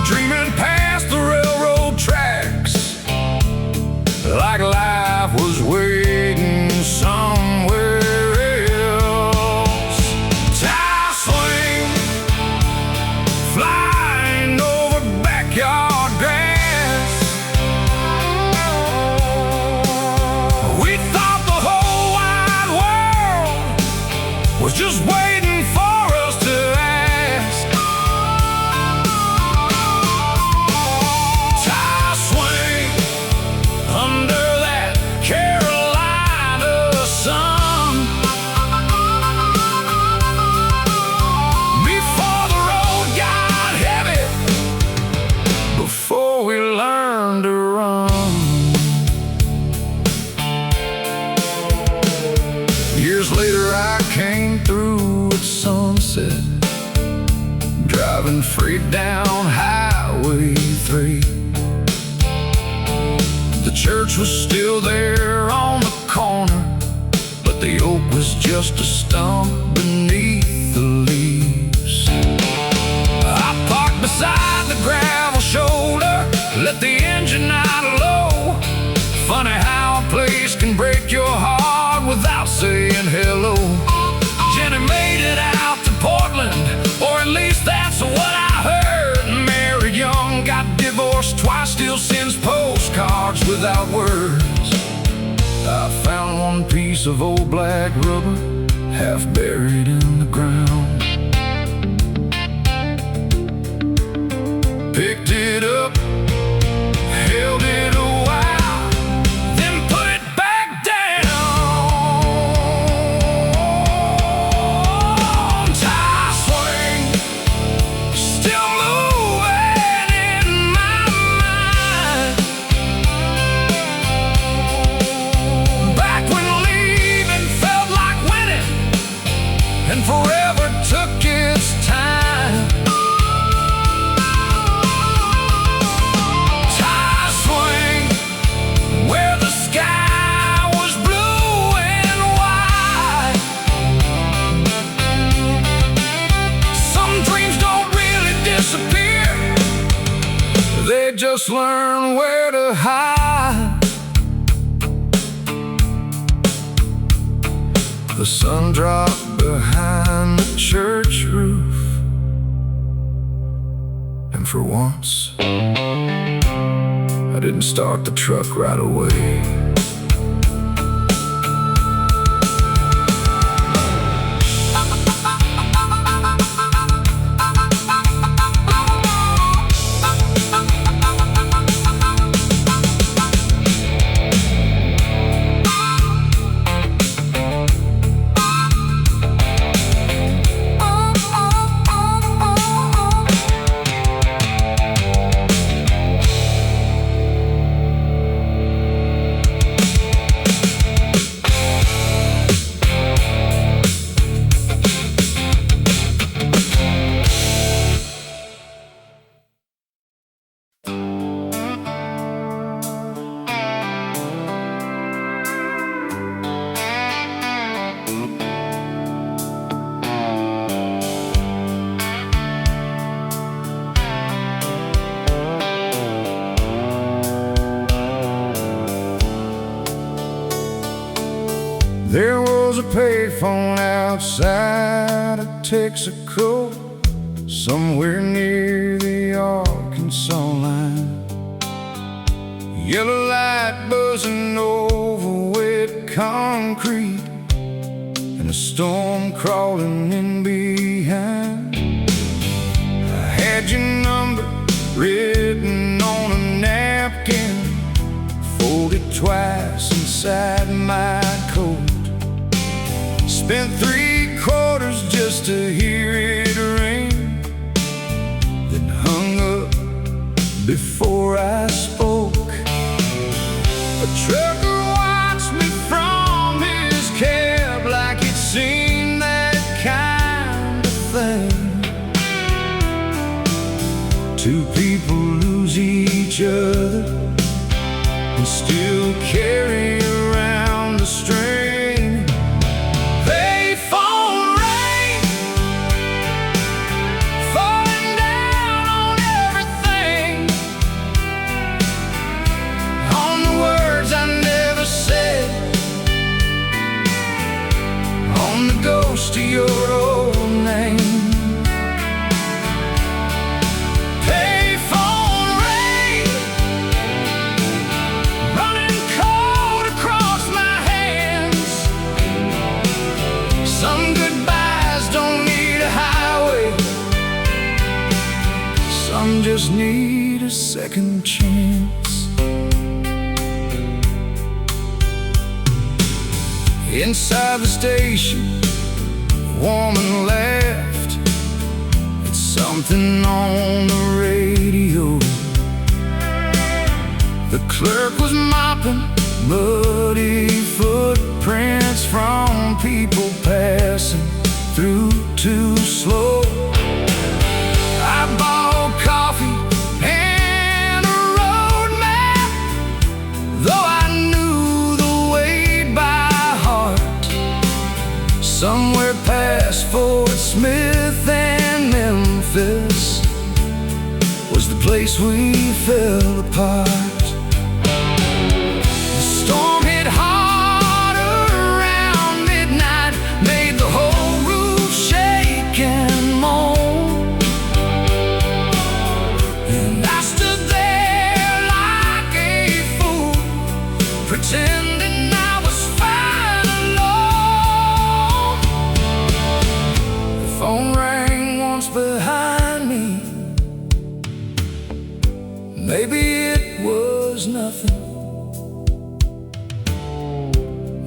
dreaming past the railroad tracks like life was waiting somewhere else. Tire swing, flying over backyard grass. We thought the whole wide world was just waiting for us to ask. Tire swing under that Carolina sun, before the road got heavy, before we learned to run. Years later I came through at sunset, driving freight down Highway 3. The church was still there on the corner, but the oak was just a stump beneath the leaves. I parked beside the gravel shoulder, let the engine out low. Funny how a place can break your heart without saying hello. Jenny made it out to Portland, or at least that's what I heard. Married young, got divorced twice, still sends postcards without words. I found one piece of old black rubber, half buried in the ground. Picked it up, held it a while, then put it back down. Tire swing, still moving in my mind. Back when leaving felt like winning, and forever took its time. They just learn where to hide. The sun dropped behind the church roof, and for once I didn't start the truck right away. There was a payphone outside of Texaco, somewhere near the Arkansas line. Yellow light buzzing over wet concrete, and a storm crawling in behind. I had your number written on a napkin, folded twice inside my coat. Spent 3/4 just to hear it rain, then hung up before I spoke. A trucker watched me from his cab like it seemed that kind of thing. Two people lose each other and still carry around the strain. Payphone rain, falling down on everything, on the words I never said, on the ghost of your old name. Just need a second chance. Inside the station, a woman left. It's something on the radio. The clerk was mopping muddy footprints from people passing through too slow. I bought coffee and a road map, though I knew the way by heart. Somewhere past Fort Smith and Memphis, Yes, we fell apart. The storm hit harder around midnight, made the whole roof shake and moan. And I stood there like a fool, pretending I was fine alone. The phone rang once behind me. Maybe it was nothing.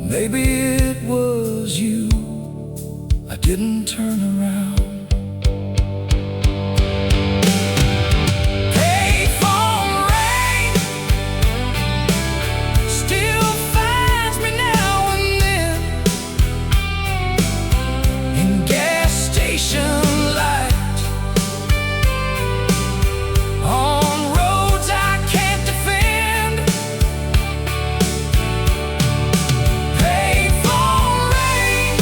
Maybe it was you. I didn't turn around. Payphone rain still finds me now and then in gas station light, on roads I can't defend. Payphone rain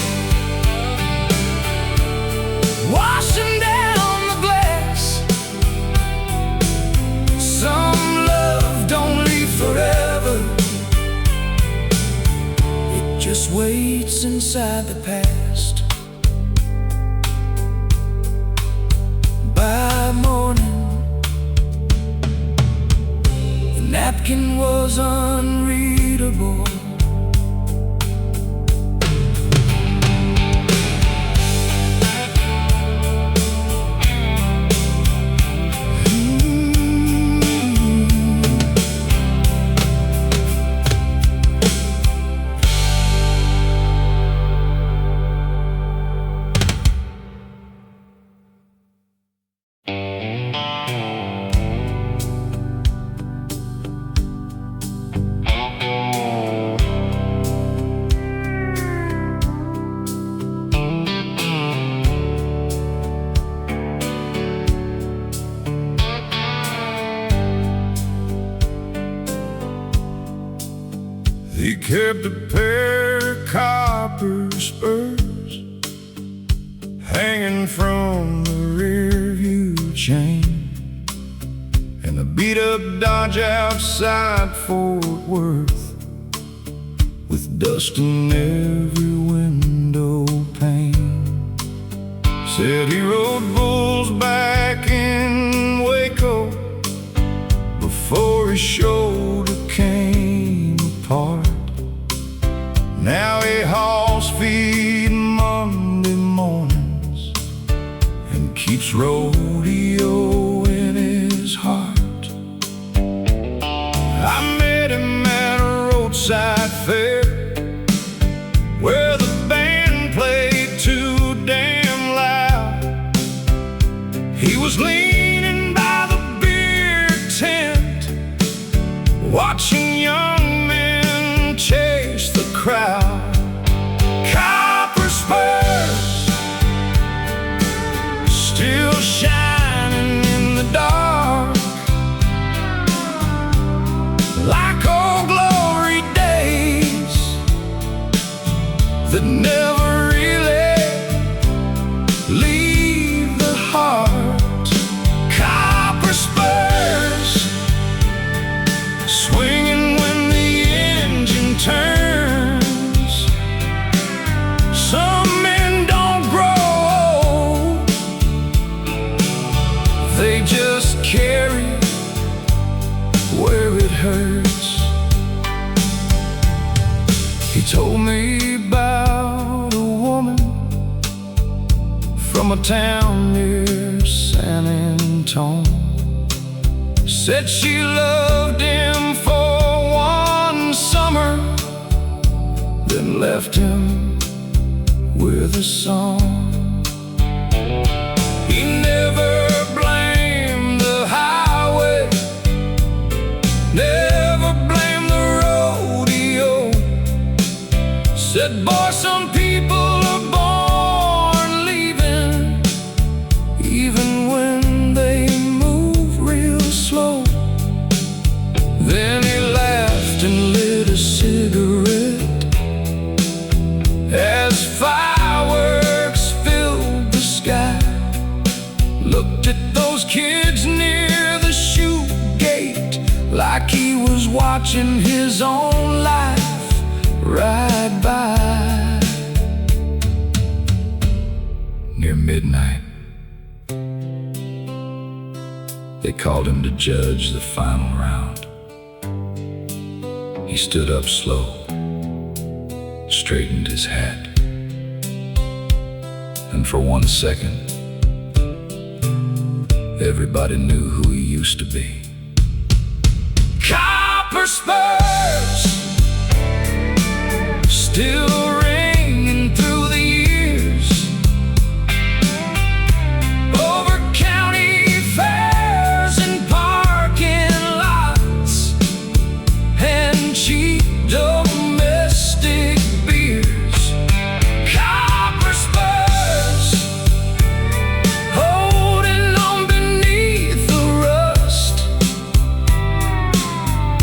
washing down the glass. Some love don't leave forever, it just waits inside the past. By morning, the napkin was unreadable. He kept a pair of copper spurs hanging from the rearview chain, and a beat-up Dodge outside Fort Worth with dust in every window pane. Said he rode bulls back in Waco before his shoulder came apart. Now he hauls feed Monday mornings and keeps rodeo in his heart. I met him at a roadside fair where the band played too damn loud. He was leaning by the beer tent, watching young men chase the crowd. Copper spurs still shining in the dark, like old glory days that never really leave the heart. Copper spurs swinging when the engine turns. Some men don't grow old, they just carry where it hurts. He told me about a woman from a town near San Antone. Said she loved him for one summer, then left him with a song. He never blamed the highway, never blamed the rodeo. Said, boy, some people are born leaving, even when they move real slow. Then he laughed and lit a cigarette as fireworks filled the sky. Looked at those kids near the chute like he was watching his own life ride by. Near midnight, they called him to judge the final round. He stood up slow, straightened his hat, and for 1 second, everybody knew who he used to be. Copper spurs, still ringing through the years, over county fairs and parking lots, and cheap domestic beers. Copper spurs, holding on beneath the rust.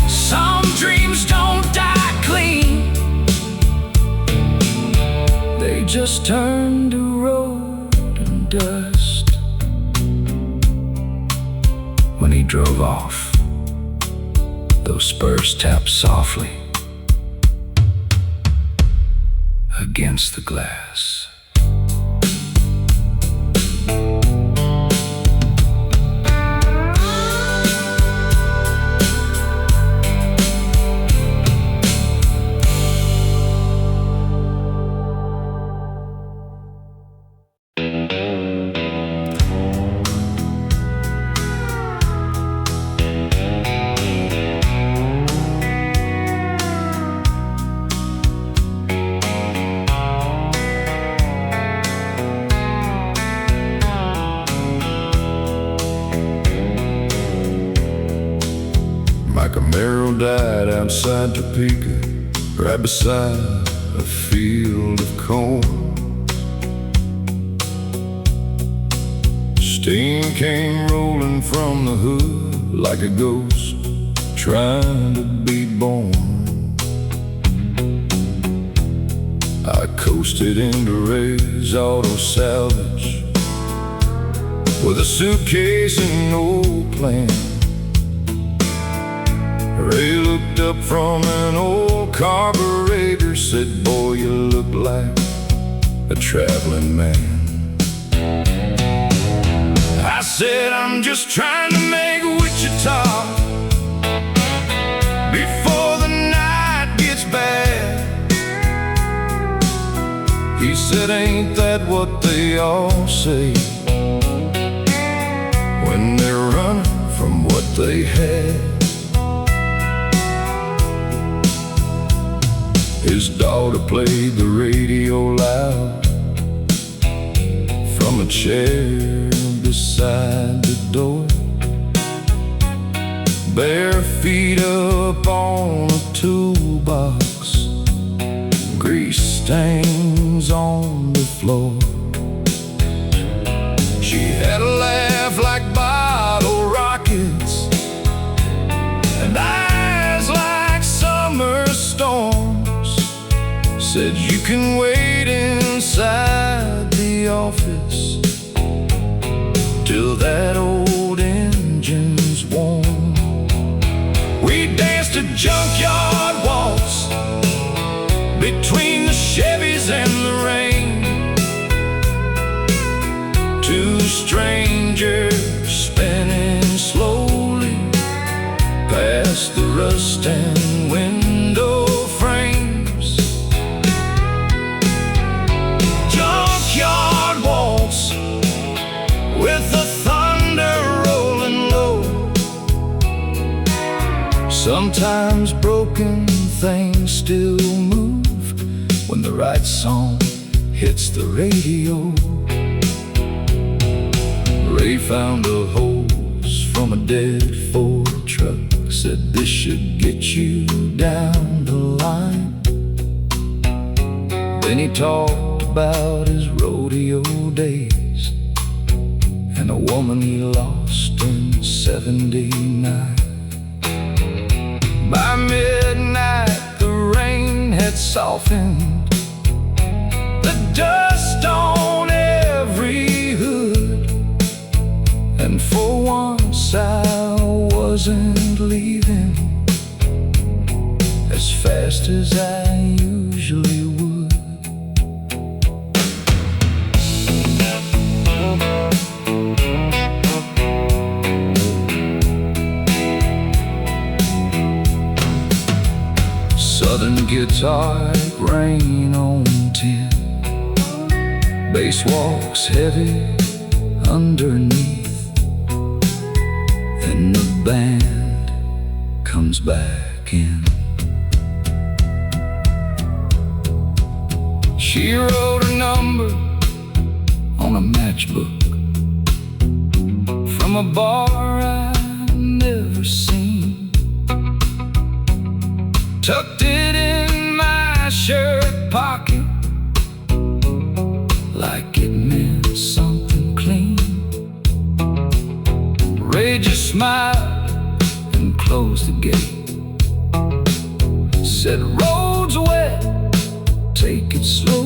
Some dreams don't die clean, they just turn to road and dust. When he drove off, those spurs tapped softly against the glass. My Camaro died outside Topeka, right beside a field of corn. Steam came rolling from the hood like a ghost trying to be born. I coasted into Ray's Auto Salvage with a suitcase and no plan. Ray looked up from an old carburetor, said, "Boy, you look like a traveling man." I said, "I'm just trying to make Wichita before the night gets bad." He said, "Ain't that what they all say when they're running from what they had?" His daughter played the radio loud from a chair beside the door. Bare feet up on a toolbox, grease stains on the floor. She had a laugh like bottle rockets and eyes like summer storms. Said, "You can wait inside the office till that old engine's warm." We danced a junkyard waltz between the Chevys and the rain. Two strangers spinning slowly past the rust and window frames. Junkyard waltz with the thunder rolling low. Sometimes broken things still move when the right song hits the radio. Ray found a hose from a dead Ford truck, said, "This should get you down the line." Then he talked about his rodeo days and a woman he lost in '79. By midnight the rain had softened the dust on every hood, and for once I wasn't leaving fast as I usually would. Southern guitar, rain on tin. Bass walks heavy underneath, and the band comes back in. She wrote a number on a matchbook from a bar I've never seen. Tucked it in my shirt pocket like it meant something clean. Ray just smiled and closed the gate. Said, road's wet, take it slow.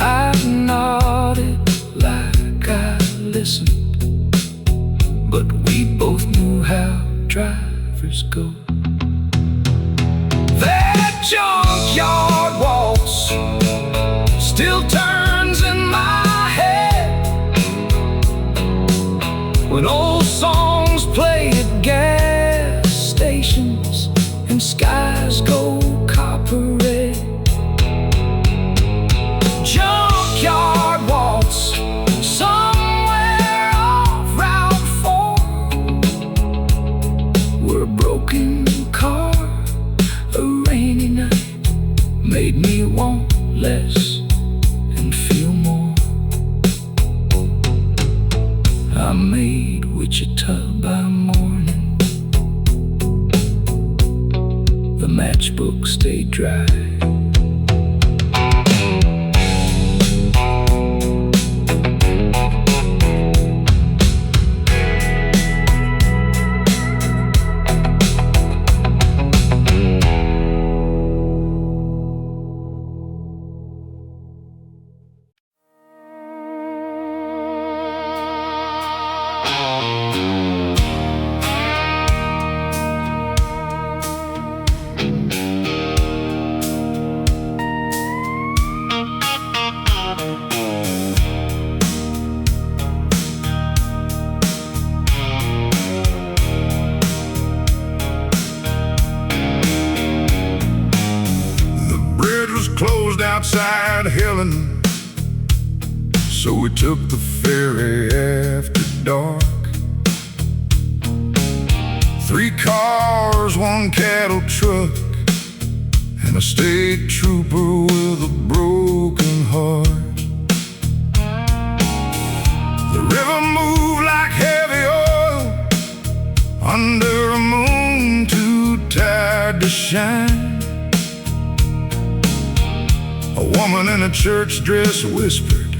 I nodded like I listened, but we both knew how drivers go. That Junkyard Waltz still turns in my head when old songs play at gas stations and skies go copper red. Junkyard Waltz, somewhere off Route 4, where a broken car, a rainy night, made me want less and feel more. I made Wichita by morning. The matchbook stayed dry. Closed outside Helen, so we took the ferry after dark. 3 cars, 1 cattle truck, and a state trooper with a broken heart. The river moved like heavy oil under a moon too tired to shine. A woman in a church dress whispered,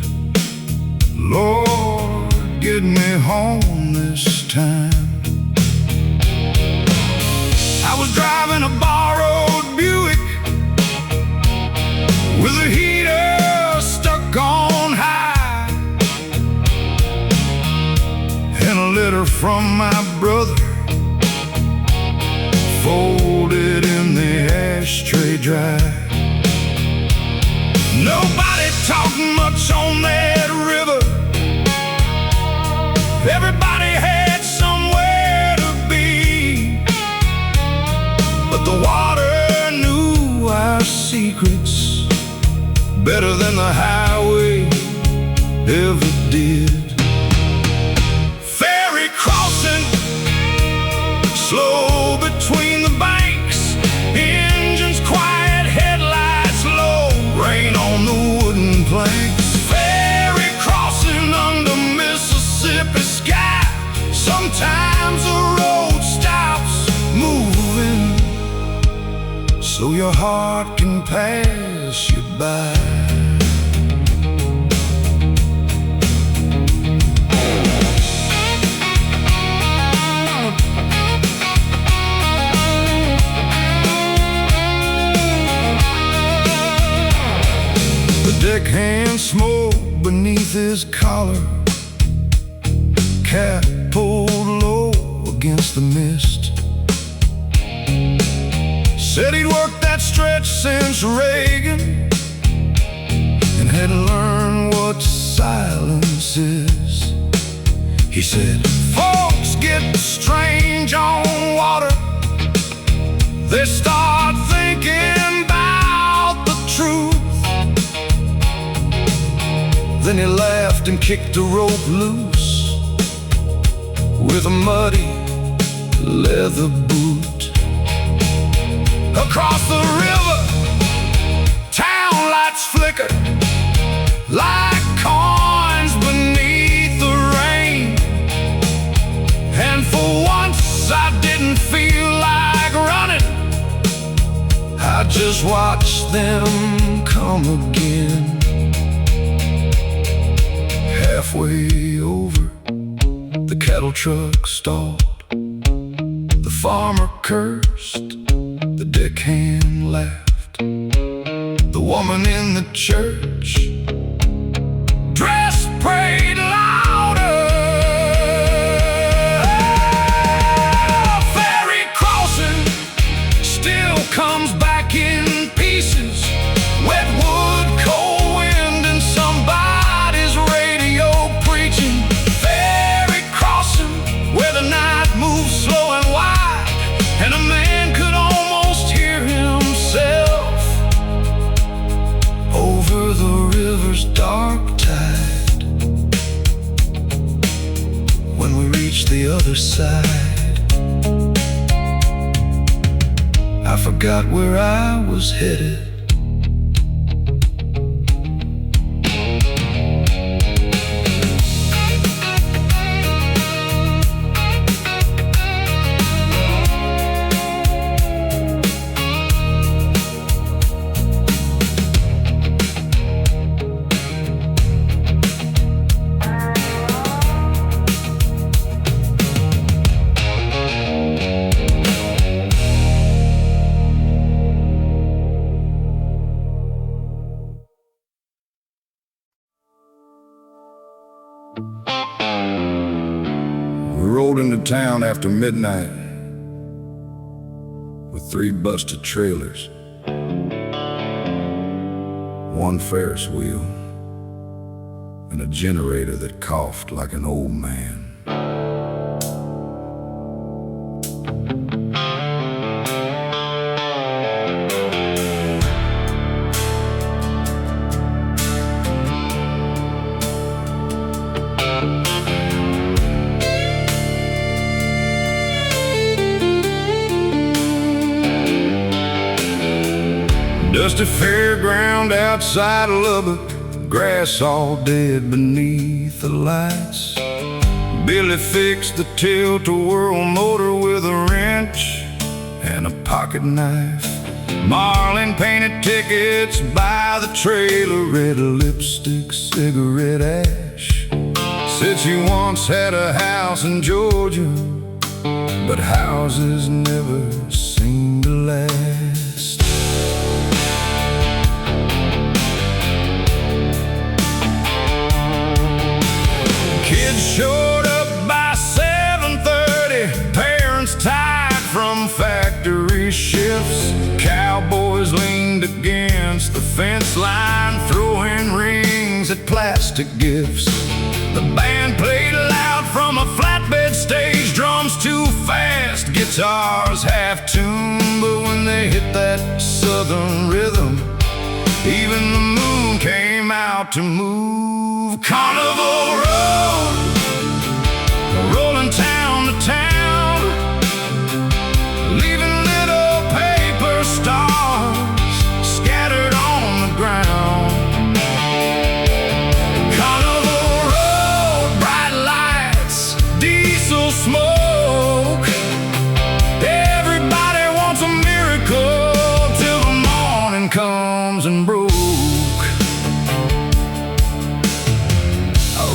Lord, get me home this time. I was driving a borrowed Buick with a heater stuck on high, and a letter from my brother folded in the ashtray dry. Nobody talked much on that river. Everybody had somewhere to be, but the water knew our secrets better than the highway ever did. Ferry Crossing, slow between the banks, engines quiet, headlights low, rain on the wooden planks. Ferry crossing under Mississippi sky. Sometimes the road stops moving, so your heart can pass you by. Deckhand smoke beneath his collar, cap pulled low against the mist. Said he'd worked that stretch since Reagan and had learned what silence is. He said, folks get strange on water. They start thinking about the truth. Then he laughed and kicked the rope loose with a muddy leather boot. Across the river, town lights flickered like coins beneath the rain. And for once I didn't feel like running. I just watched them come again. Halfway over, the cattle truck stalled. The farmer cursed, the deckhand laughed. The woman in the church dress prayed louder. Ferry Crossing still comes back in pieces. Wet wood, cold wind, and somebody's radio preaching. Ferry Crossing, where the night moves slow and wide, and a man could almost hear himself over the river's dark tide. When we reached the other side, I forgot where I was headed. We rolled into town after midnight with 3 busted trailers, 1 Ferris wheel, and a generator that coughed like an old man. Dusty fairground outside of Lubbock, grass all dead beneath the lights. Billy fixed the tilt-a-whirl motor with a wrench and a pocket knife. Marlin painted tickets by the trailer, red lipstick, cigarette ash. Said she once had a house in Georgia, but houses never seem to last. Kids showed up by 7:30, parents tired from factory shifts. Cowboys leaned against the fence line, throwing rings at plastic gifts. The band played loud from a flatbed stage, drums too fast, guitars half-tuned. But when they hit that southern rhythm, even the moon came out to move. Carnival Road, rolling town to town, leaving little paper stars scattered on the ground. Carnival Road, bright lights, diesel smoke. Everybody wants a miracle till the morning comes and broke.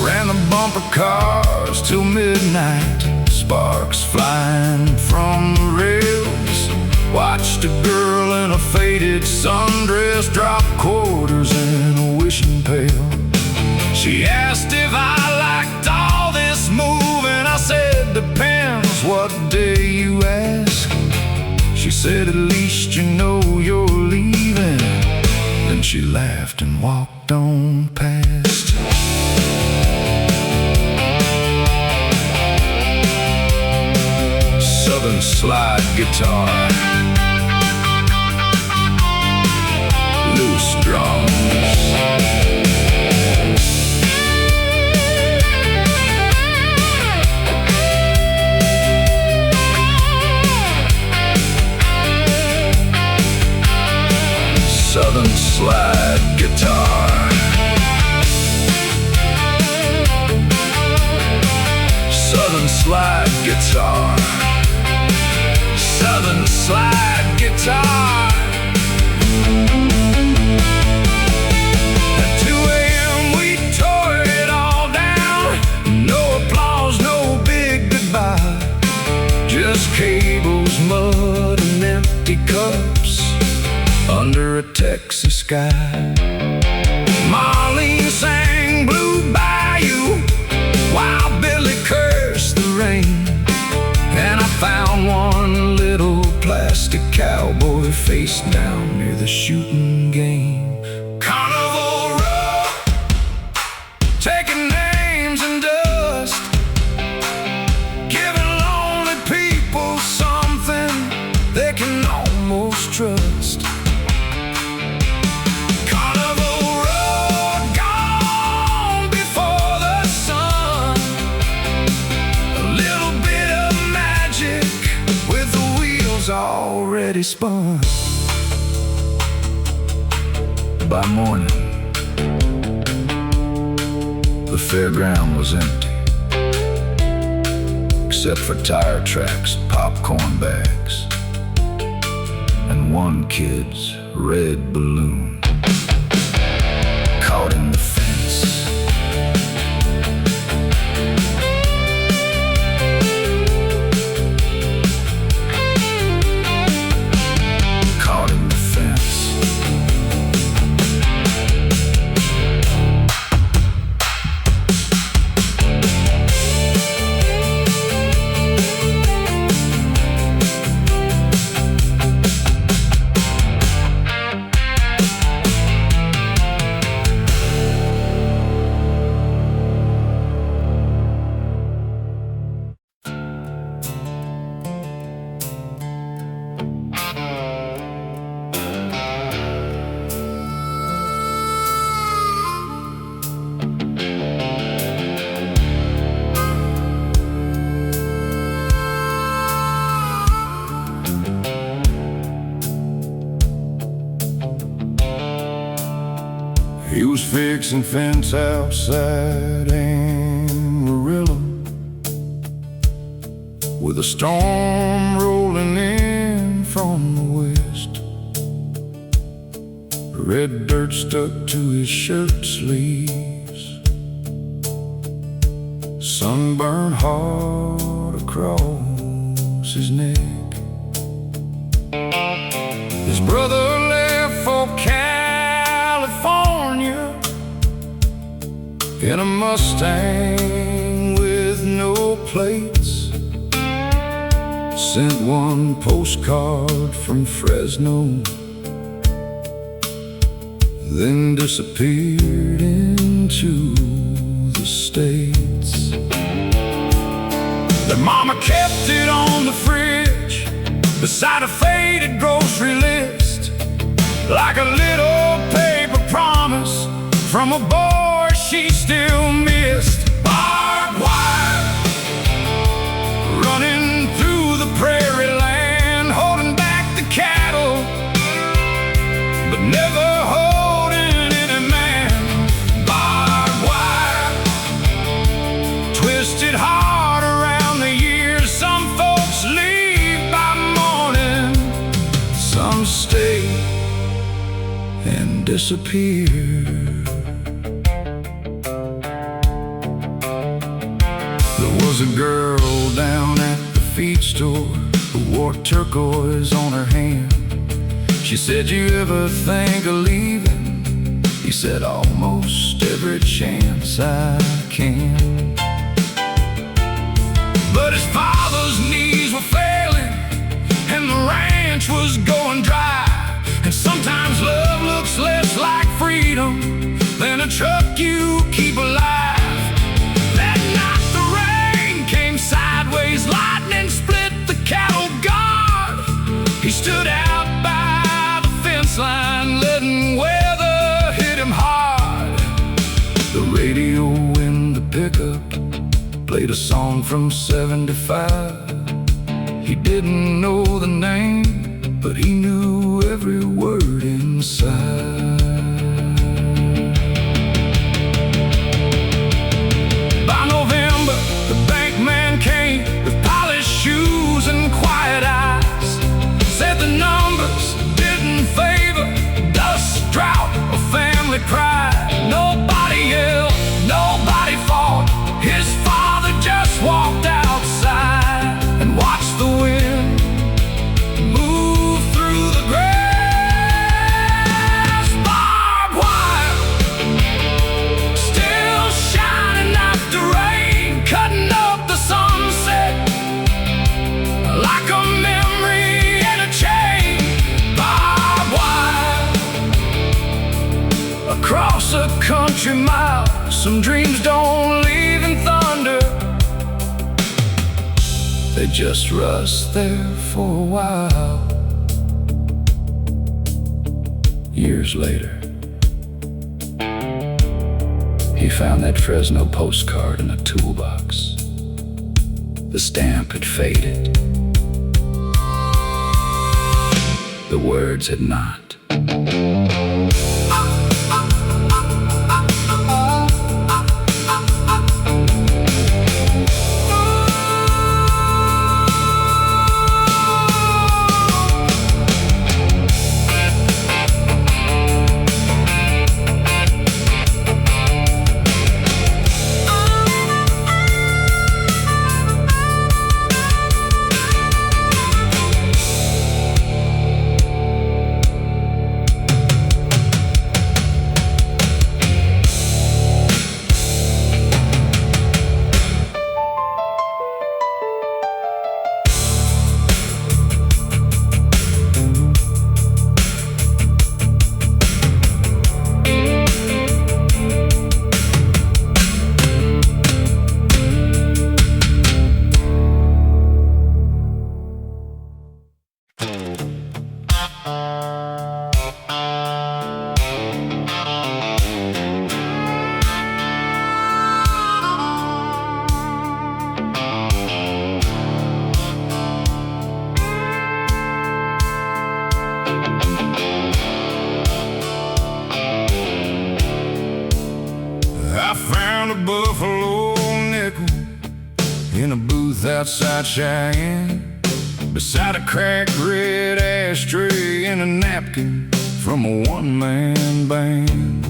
Ran the bumper cars till midnight, sparks flying from the rails. Watched a girl in a faded sundress drop quarters in a wishing pail. She asked if I liked all this moving. I said, depends what day you ask. She said, at least you know you're leaving. Then she laughed and walked on past. Southern slide guitar, loose drums, Southern slide guitar, Southern slide guitar, Southern slide guitar. At 2 a.m. we tore it all down. No applause, no big goodbye. Just cables, mud, and empty cups under a Texas sky. Marlene sang Blue Bayou while Billy cursed the rain. And I found one little plastic cowboy face down near the shooting game. Carnival Road, taking names and dust, giving lonely people something they can almost trust. Carnival Road, gone before the sun. A little bit of magic with the wheels already spun. By morning, the fairground was empty, except for tire tracks, popcorn bags, and one kid's red balloon caught in the fence. Caught in the fence. He was fixing fence outside Amarillo, with a storm rolling in from the west. Red dirt stuck to his shirt sleeves, sunburned hard across his neck. His brother left for California in a Mustang with no plates. Sent one postcard from Fresno, then disappeared into the States. Their mama kept it on the fridge beside a faded grocery list, like a little paper promise from a boy she still missed. Barbed wire running through the prairie land, holding back the cattle, but never holding any man. Barbed wire twisted hard around the years. Some folks leave by morning, some stay and disappear. There was a girl down at the feed store who wore turquoise on her hand. She said, "You ever think of leaving?" He said, "Almost every chance I can." But his father's knees were failing and the ranch stood out by the fence line, letting weather hit him hard. The radio in the pickup played a song from '75. He didn't know the name, but he knew every word inside. By November, the bank man came with polished shoes and quiet eyes. Said the numbers didn't favor dust, drought, or family pride. Nobody yelled, nobody fought. His father just walked outside and watched the wind move through the grass. Barbed wire still shining after rain, cutting up the sunset like a memory in a chain. Barbed wire across a country mile. Some dreams don't leave in thunder, they just rust there for a while. Years later, he found that Fresno postcard in a toolbox. The stamp had faded, the words had not. Buffalo nickel in a booth outside Cheyenne, beside a cracked red ashtray and a napkin from a one-man band.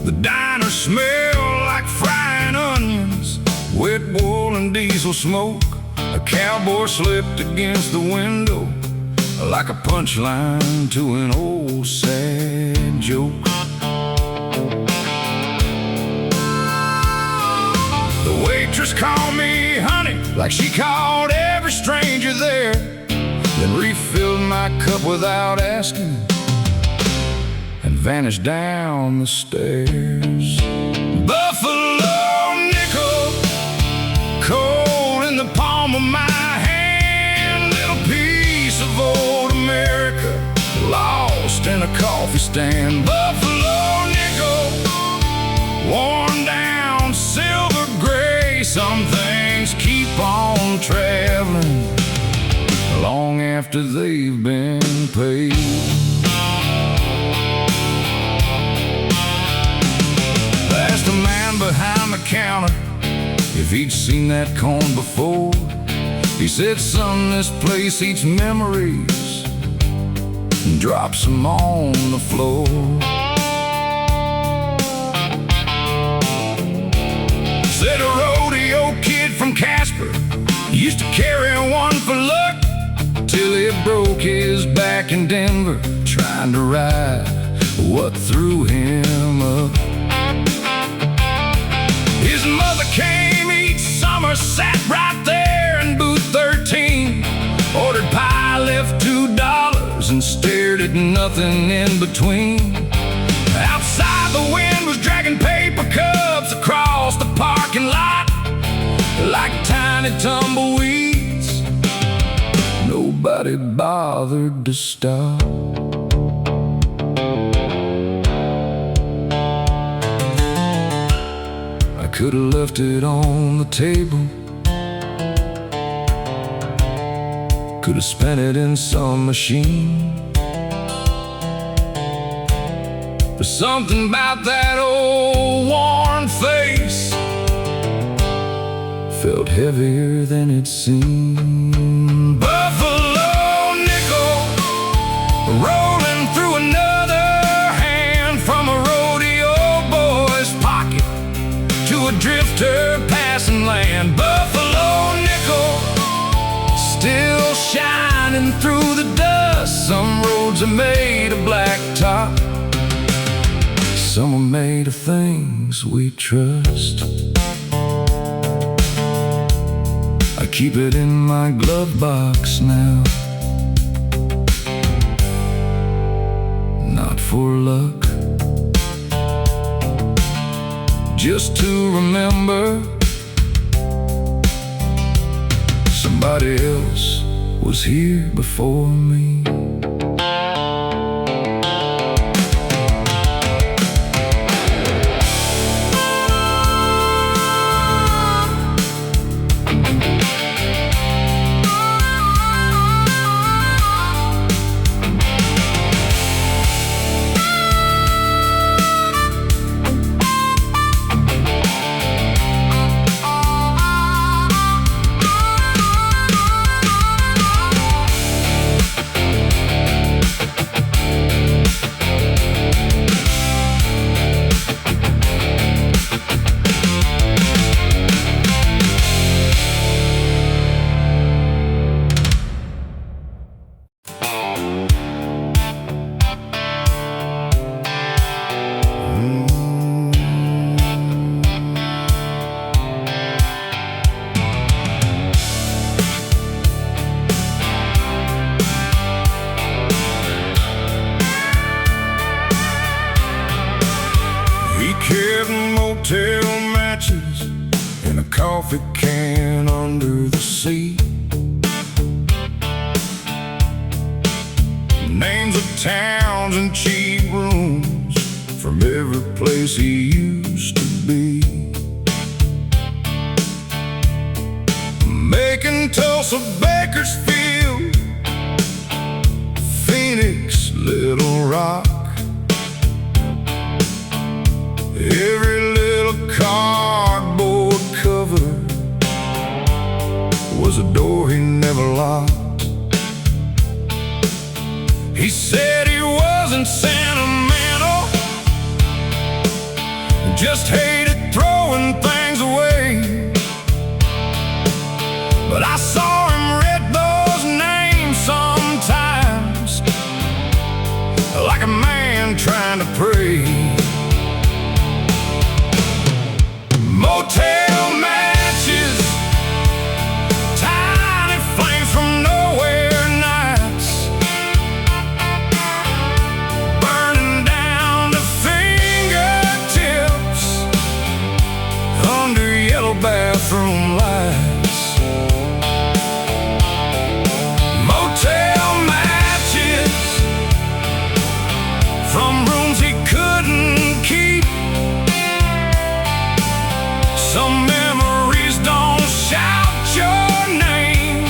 The diner smelled like frying onions, wet wool and diesel smoke. A cowboy slipped against the window like a punchline to an old sad joke. The waitress called me honey, like she called every stranger there, then refilled my cup without asking and vanished down the stairs. Buffalo nickel, cold in the palm of my hand, little piece of old America lost in a coffee stand. Buffalo nickel, worn down, silver gray. Some things keep on traveling long after they've been paid. Asked the man behind the counter if he'd seen that corn before. He said, son, this place eats memories and drops them on the floor. Said a rodeo kid from Casper used to carry one for luck till it broke his back in Denver trying to ride what threw him up. His mother came each summer, sat right there in booth 13, ordered pie, left $2 and stared at nothing in between. Outside the wind was dragging paper cups across the parking lot like tiny tumbleweeds nobody bothered to stop. I could have left it on the table, could have spent it in some machine. But something about that old worn face felt heavier than it seemed. Buffalo nickel rolling through another hand, from a rodeo boy's pocket to a drifter passing land. Buffalo nickel still shining through the dust. Some roads are made of blacktop, some are made of things we trust. I keep it in my glove box now, not for luck, just to remember somebody else was here before me. Motel matches in a coffee can under the sea. Names of towns and cheap rooms from every place he used to be. Making Tulsa, Bakersfield, Phoenix, Little Rock. Every little cardboard cover was a door he never locked. He said he wasn't sentimental, just hated throwing things away. But I saw him read those names sometimes, like a man trying to pray. Motel matches, tiny flames from nowhere nights, burning down to fingertips under yellow bathroom lights. Motel matches, from rooms he couldn't keep. Some memories don't shout your name,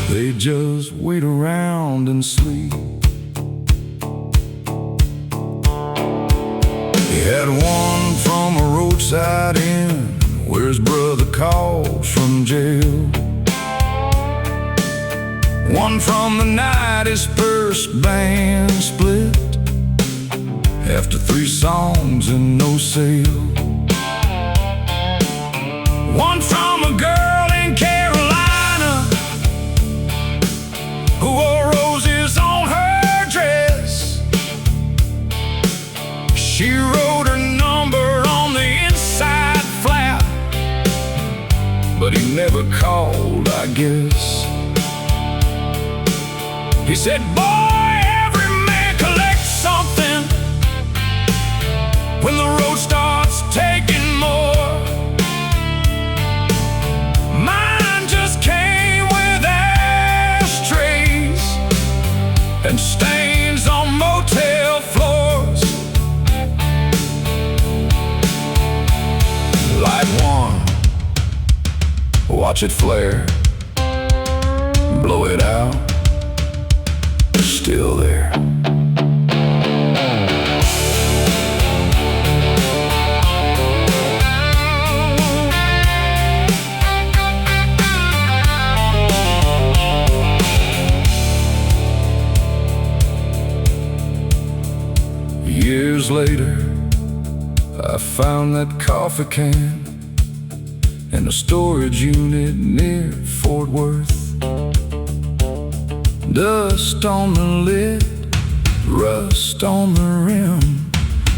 they just wait around and sleep. He had one from a roadside inn where his brother called from jail. One from the night his first band split after 3 songs and no sale. One from a girl in Carolina who wore roses on her dress. She wrote her number on the inside flap, but he never called, I guess. He said, boy, every man collects something when the road starts taking more. Mine just came with ashtrays watch it flare, blow it out, still there. Years later, I found that coffee can in a storage unit near Fort Worth. Dust on the lid, rust on the rim,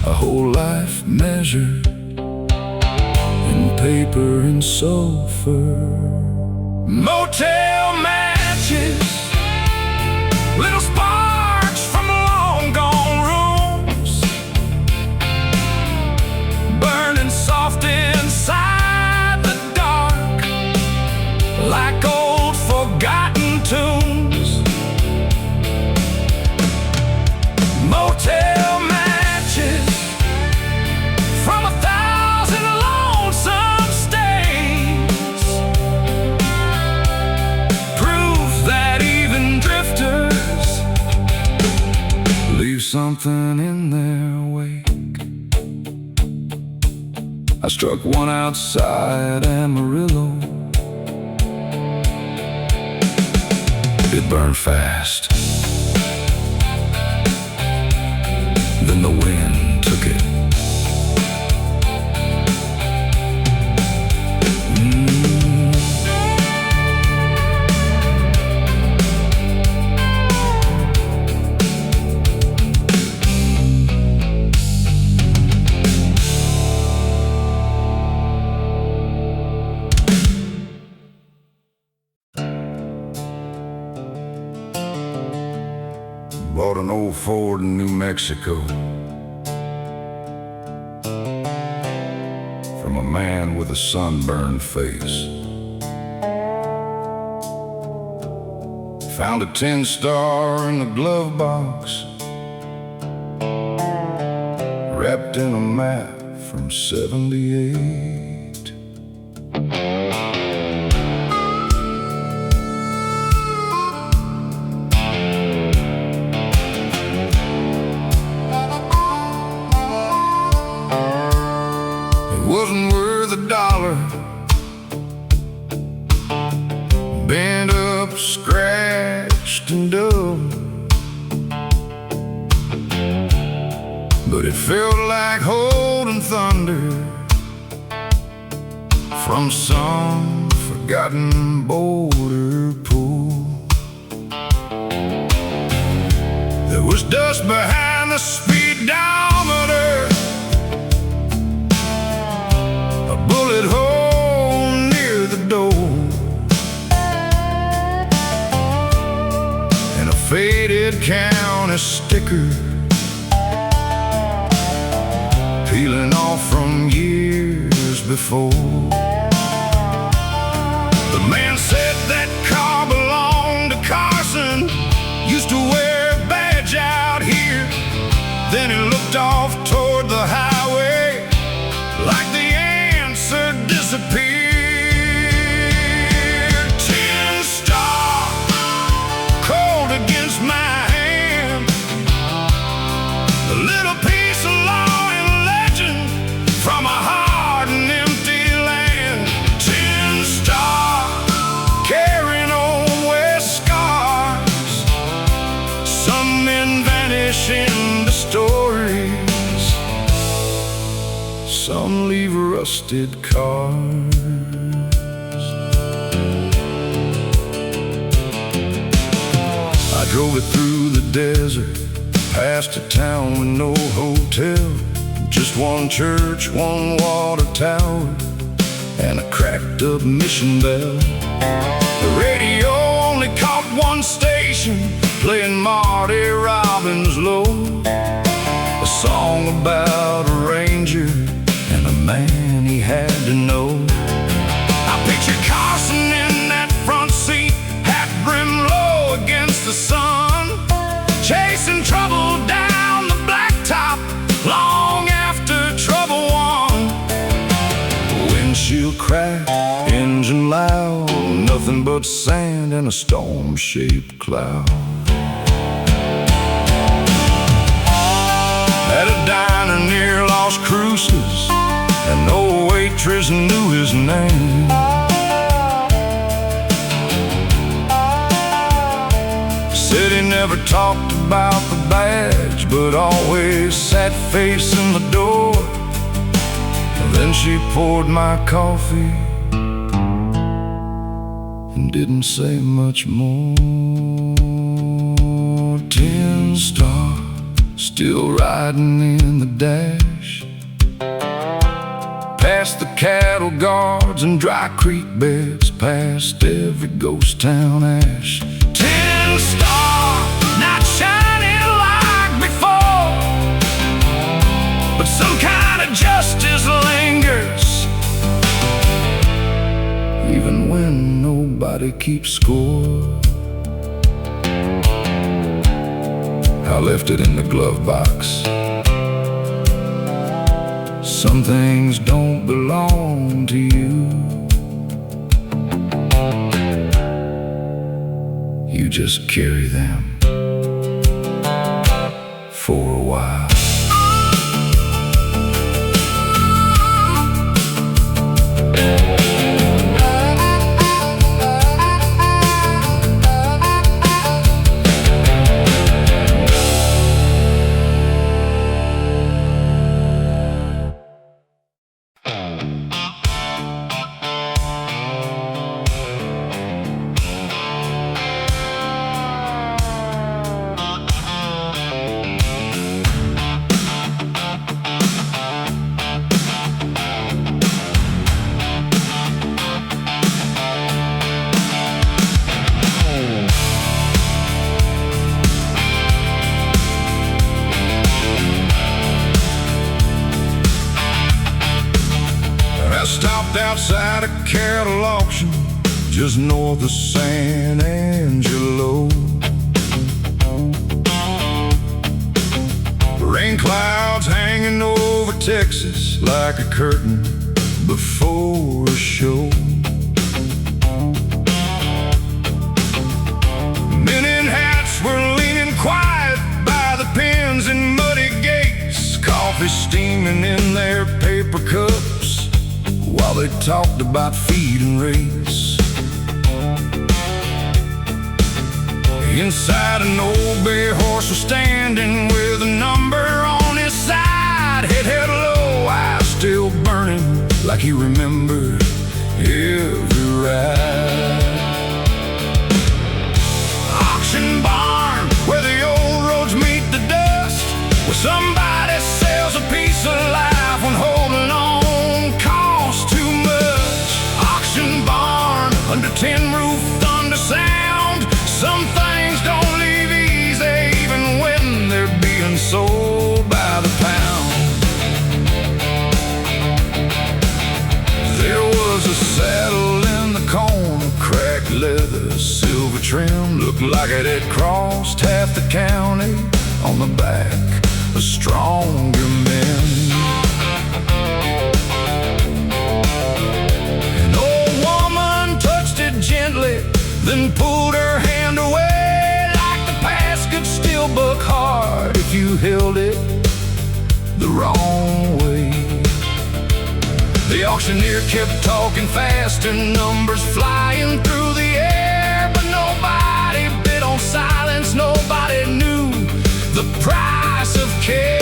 a whole life measured in paper and sulfur. Motel matches, little sparks from long gone rooms, burning soft inside the dark, like old forgotten tunes. Motel matches from 1,000 lonesome stains, proof that even drifters leave something in their wake. I struck one outside Amarillo. It burned fast, then the wind took it. Bought an old Ford in New Mexico from a man with a sunburned face. Found a 10-star in the glove box, wrapped in a map from '78. Wasn't worth $1. Bent up, scratched and dull, but it felt like holding thunder from some forgotten border pool. There was dust behind the speedometer, bullet hole near the door, and a faded county sticker peeling off from years before. The man said that car belonged to Carson, used to wear a badge out here. Then he looked off toward the highway like the disappeared. 10-star, cold against my hand, a little piece of law and legend from a hard and empty land. 10-star, carrying old west scars. Some men vanish into stories, some leave rusted cars. I drove it through the desert, past a town with no hotel, just one church, one water tower, and a cracked up mission bell. The radio only caught one station, playing Marty Robbins Low, a song about a ranger and a man he had to know. I picture Carson in that front seat, hat brim low against the sun, chasing trouble down the blacktop long after trouble won. Windshield cracked, engine loud, nothing but sand and a storm-shaped cloud. At a diner near Las Cruces, and no waitress knew his name. Said he never talked about the badge, but always sat facing the door. Then she poured my coffee and didn't say much more. 10 Star, still riding in the dash, past the cattle guards and dry creek beds, past every ghost town ash. 10 Star, not shining like before, but some kind of justice lingers, even when nobody keeps score. I left it in the glove box. Some things don't belong to you. You just carry them for a while. Stopped outside a cattle auction just north of San Angelo. Rain clouds hanging over Texas like a curtain before a show. Men in hats were leaning quiet by the pens and muddy gates, coffee steaming in their paper cups while they talked about feed and race. Inside, an old bay horse was standing with a number on his side, head held low, eyes still burning like he remembered every ride. Auction barn, where the old roads meet the dust, where somebody sells a piece of life when holding on costs too much. Auction barn, under tin roof, thunder sound. Some things don't leave easy, even when they're being sold by the pound. There was a saddle in the corner, cracked leather, silver trim, looked like it had crossed half the county on the back of stronger men. An old woman touched it gently, then pulled her hand away, like the past could still buck hard if you held it the wrong way. The auctioneer kept talking fast and numbers flying through the air, but nobody bid on silence, nobody knew the price of care.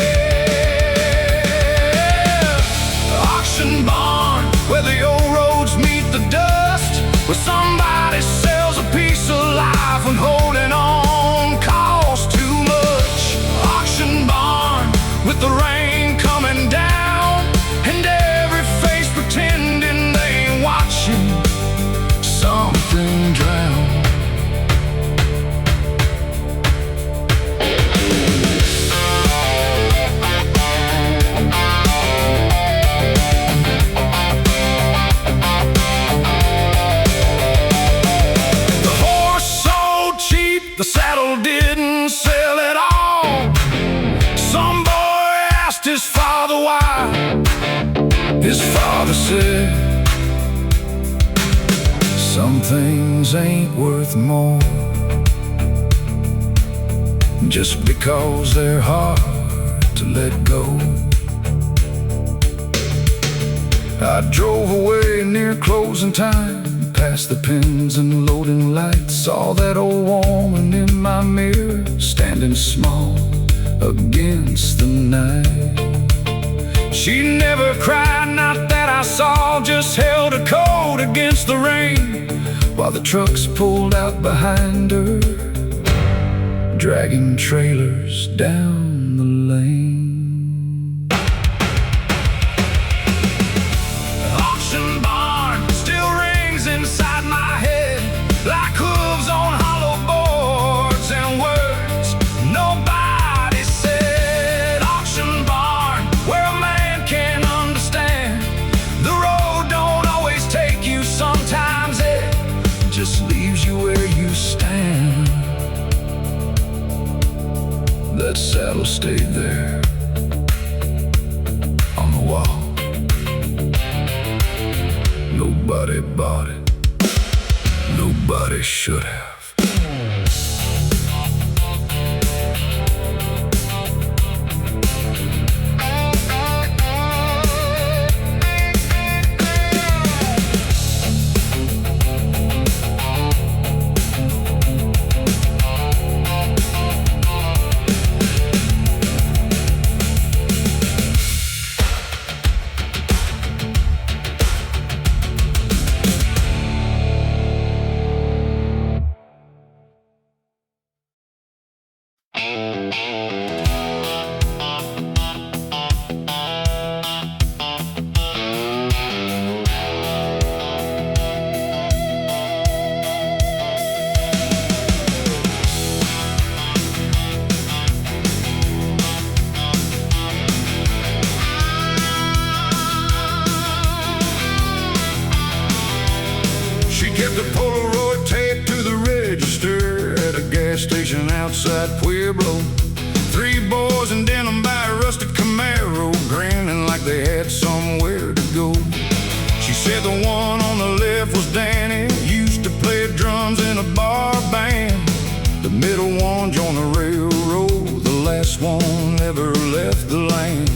Auction barn, where the old roads meet the dust, where somebody sells a piece of life when holding on costs too much. Auction barn, with the rain coming down and every face pretending they ain't watching something drown. The saddle didn't sell at all. Some boy asked his father why. His father said, some Some things ain't worth more just because they're hard to let go. I drove away near closing time, past the pins and loading lights. Saw that old woman in my mirror, standing small against the night. She never cried, not that I saw, just held her coat against the rain while the trucks pulled out behind her, dragging trailers down the lane. Auction barn still rings inside my head, like hooves on hollow boards and words nobody said. Auction barn, where a man can understand the road don't always take you, sometimes it just leaves you where you stand. That saddle stayed there on the wall. Nobody bought it, nobody should have. Kept a Polaroid taped to the register at a gas station outside Pueblo. 3 boys in denim by a rusted Camaro, grinning like they had somewhere to go. She said the one on the left was Danny, used to play drums in a bar band. The middle one joined the railroad, the last one never left the land.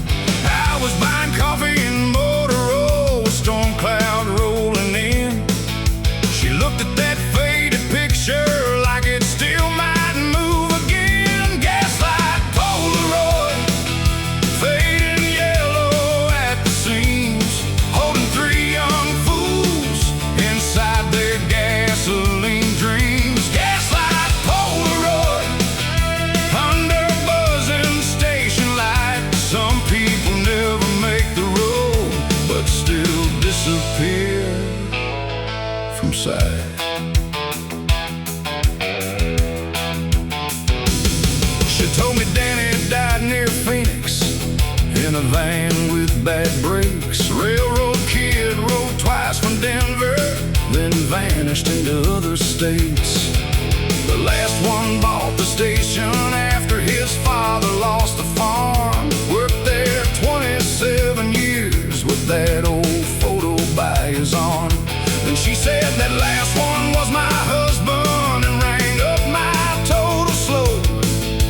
I was buying coffee in Motor Road with storm cloud rolling in. She looked at that faded picture like it still might move again. Gaslight Polaroid, fading yellow at the seams, holding 3 young fools inside their gasoline dreams. Gaslight Polaroid, under buzzing station light. Some people never make the road, but still disappear from sight. She told me Danny died near Phoenix in a van with bad brakes. Railroad kid rode twice from Denver, then vanished into other states. The last one bought the station after his father lost the farm. Worked there 27 years with that old photo by his arm. Then she said that last one was my husband and rang up my total slow.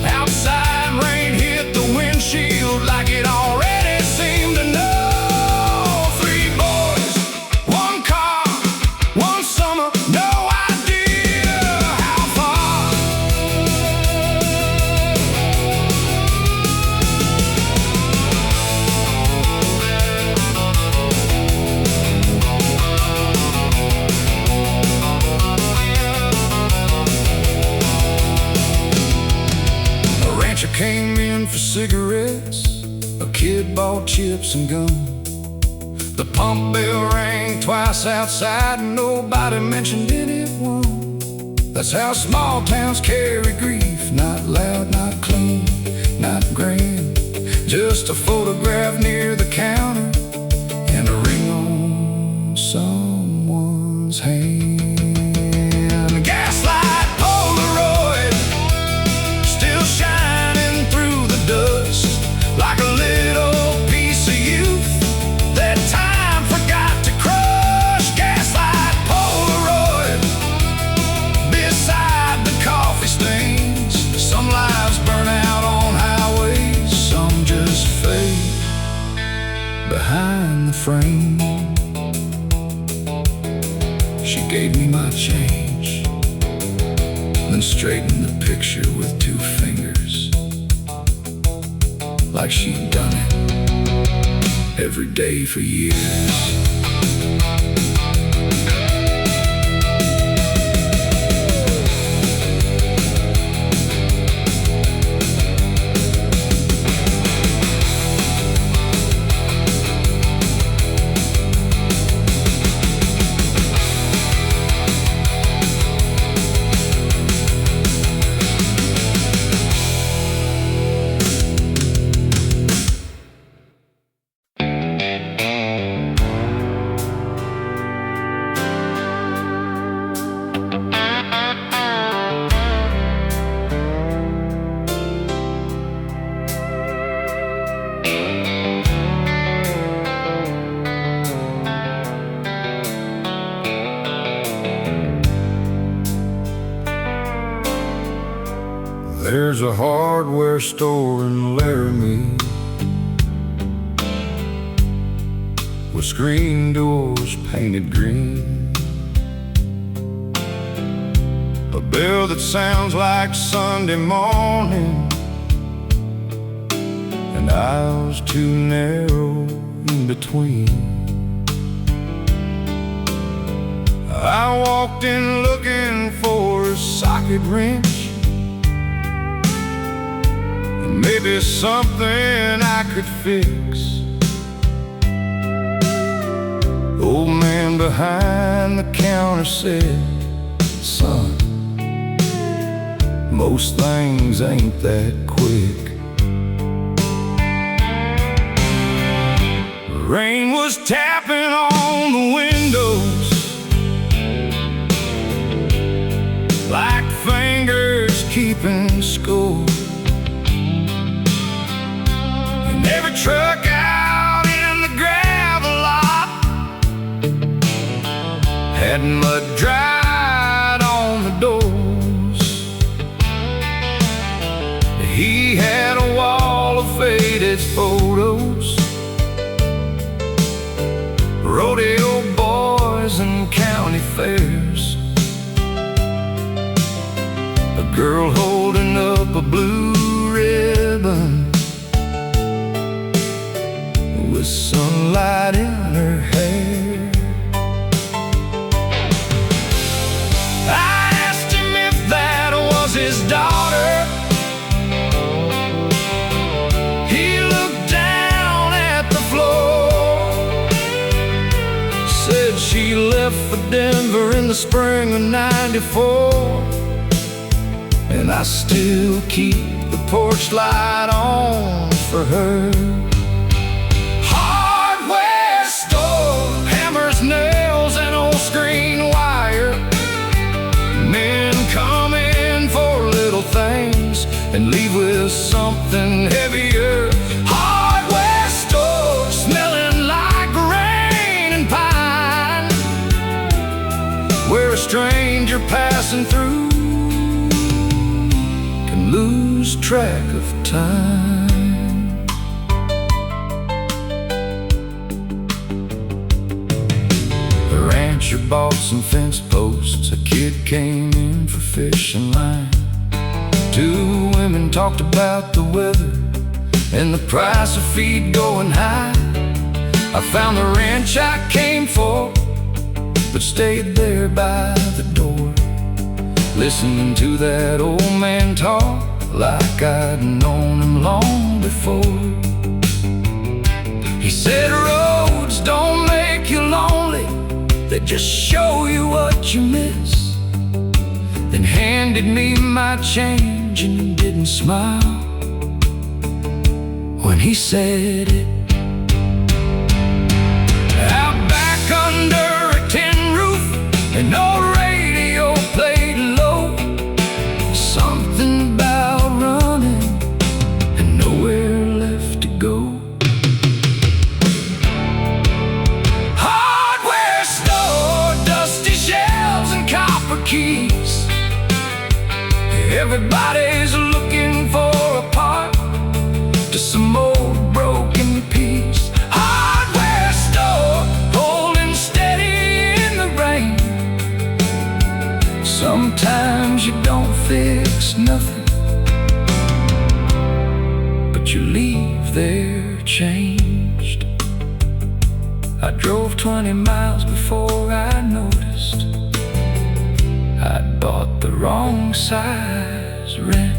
Outside rain hit the windshield like it already seemed to know. 3 boys, 1 car, 1 summer, no idea how far. Came in for cigarettes, a kid bought chips and gum. The pump bell rang twice outside and nobody mentioned anyone. That's how small towns carry grief, not loud, not clean, not grand. Just a photograph near the counter and a ring on someone's hand. Gaslight Polaroid, still shining through the dust, like a little piece of youth that time forgot to crush. Gaslight Polaroid, frame. She gave me my change, then straightened the picture with 2 fingers, like she'd done it every day for years. There's a hardware store in Laramie with screen doors painted green, a bell that sounds like Sunday morning, and aisles too narrow in between. I walked in looking for a socket wrench, maybe something I could fix. The old man behind the counter said, "Son, most things ain't that quick." Rain was tapping on the windows like fingers keeping score. Every truck out in the gravel lot had mud dried on the doors. He had a wall of faded photos, rodeo boys and county fairs, a girl holding up a blue ribbon with sunlight in her hair. I asked him if that was his daughter. He looked down at the floor, said she left for Denver in the spring of '94, and I still keep the porch light on for her. Nails and old screen wire, men come in for little things and leave with something heavier. Hardware store smelling like rain and pine, where a stranger passing through can lose track of time. Bought some fence posts, a kid came in for fishing line. 2 women talked about the weather and the price of feed going high. I found the ranch I came for, but stayed there by the door, listening to that old man talk like I'd known him long before. He said roads don't make you lonely, they just show you what you miss. Then handed me my change and didn't smile when he said it. Out back under a tin roof, an old radio played low, something about running and nowhere left to go. Keys. Everybody's looking for a part to some old broken piece. Hardware store Sometimes you don't fix nothing, but you leave there changed. I drove 20 miles before I noticed I'd bought the wrong size rim.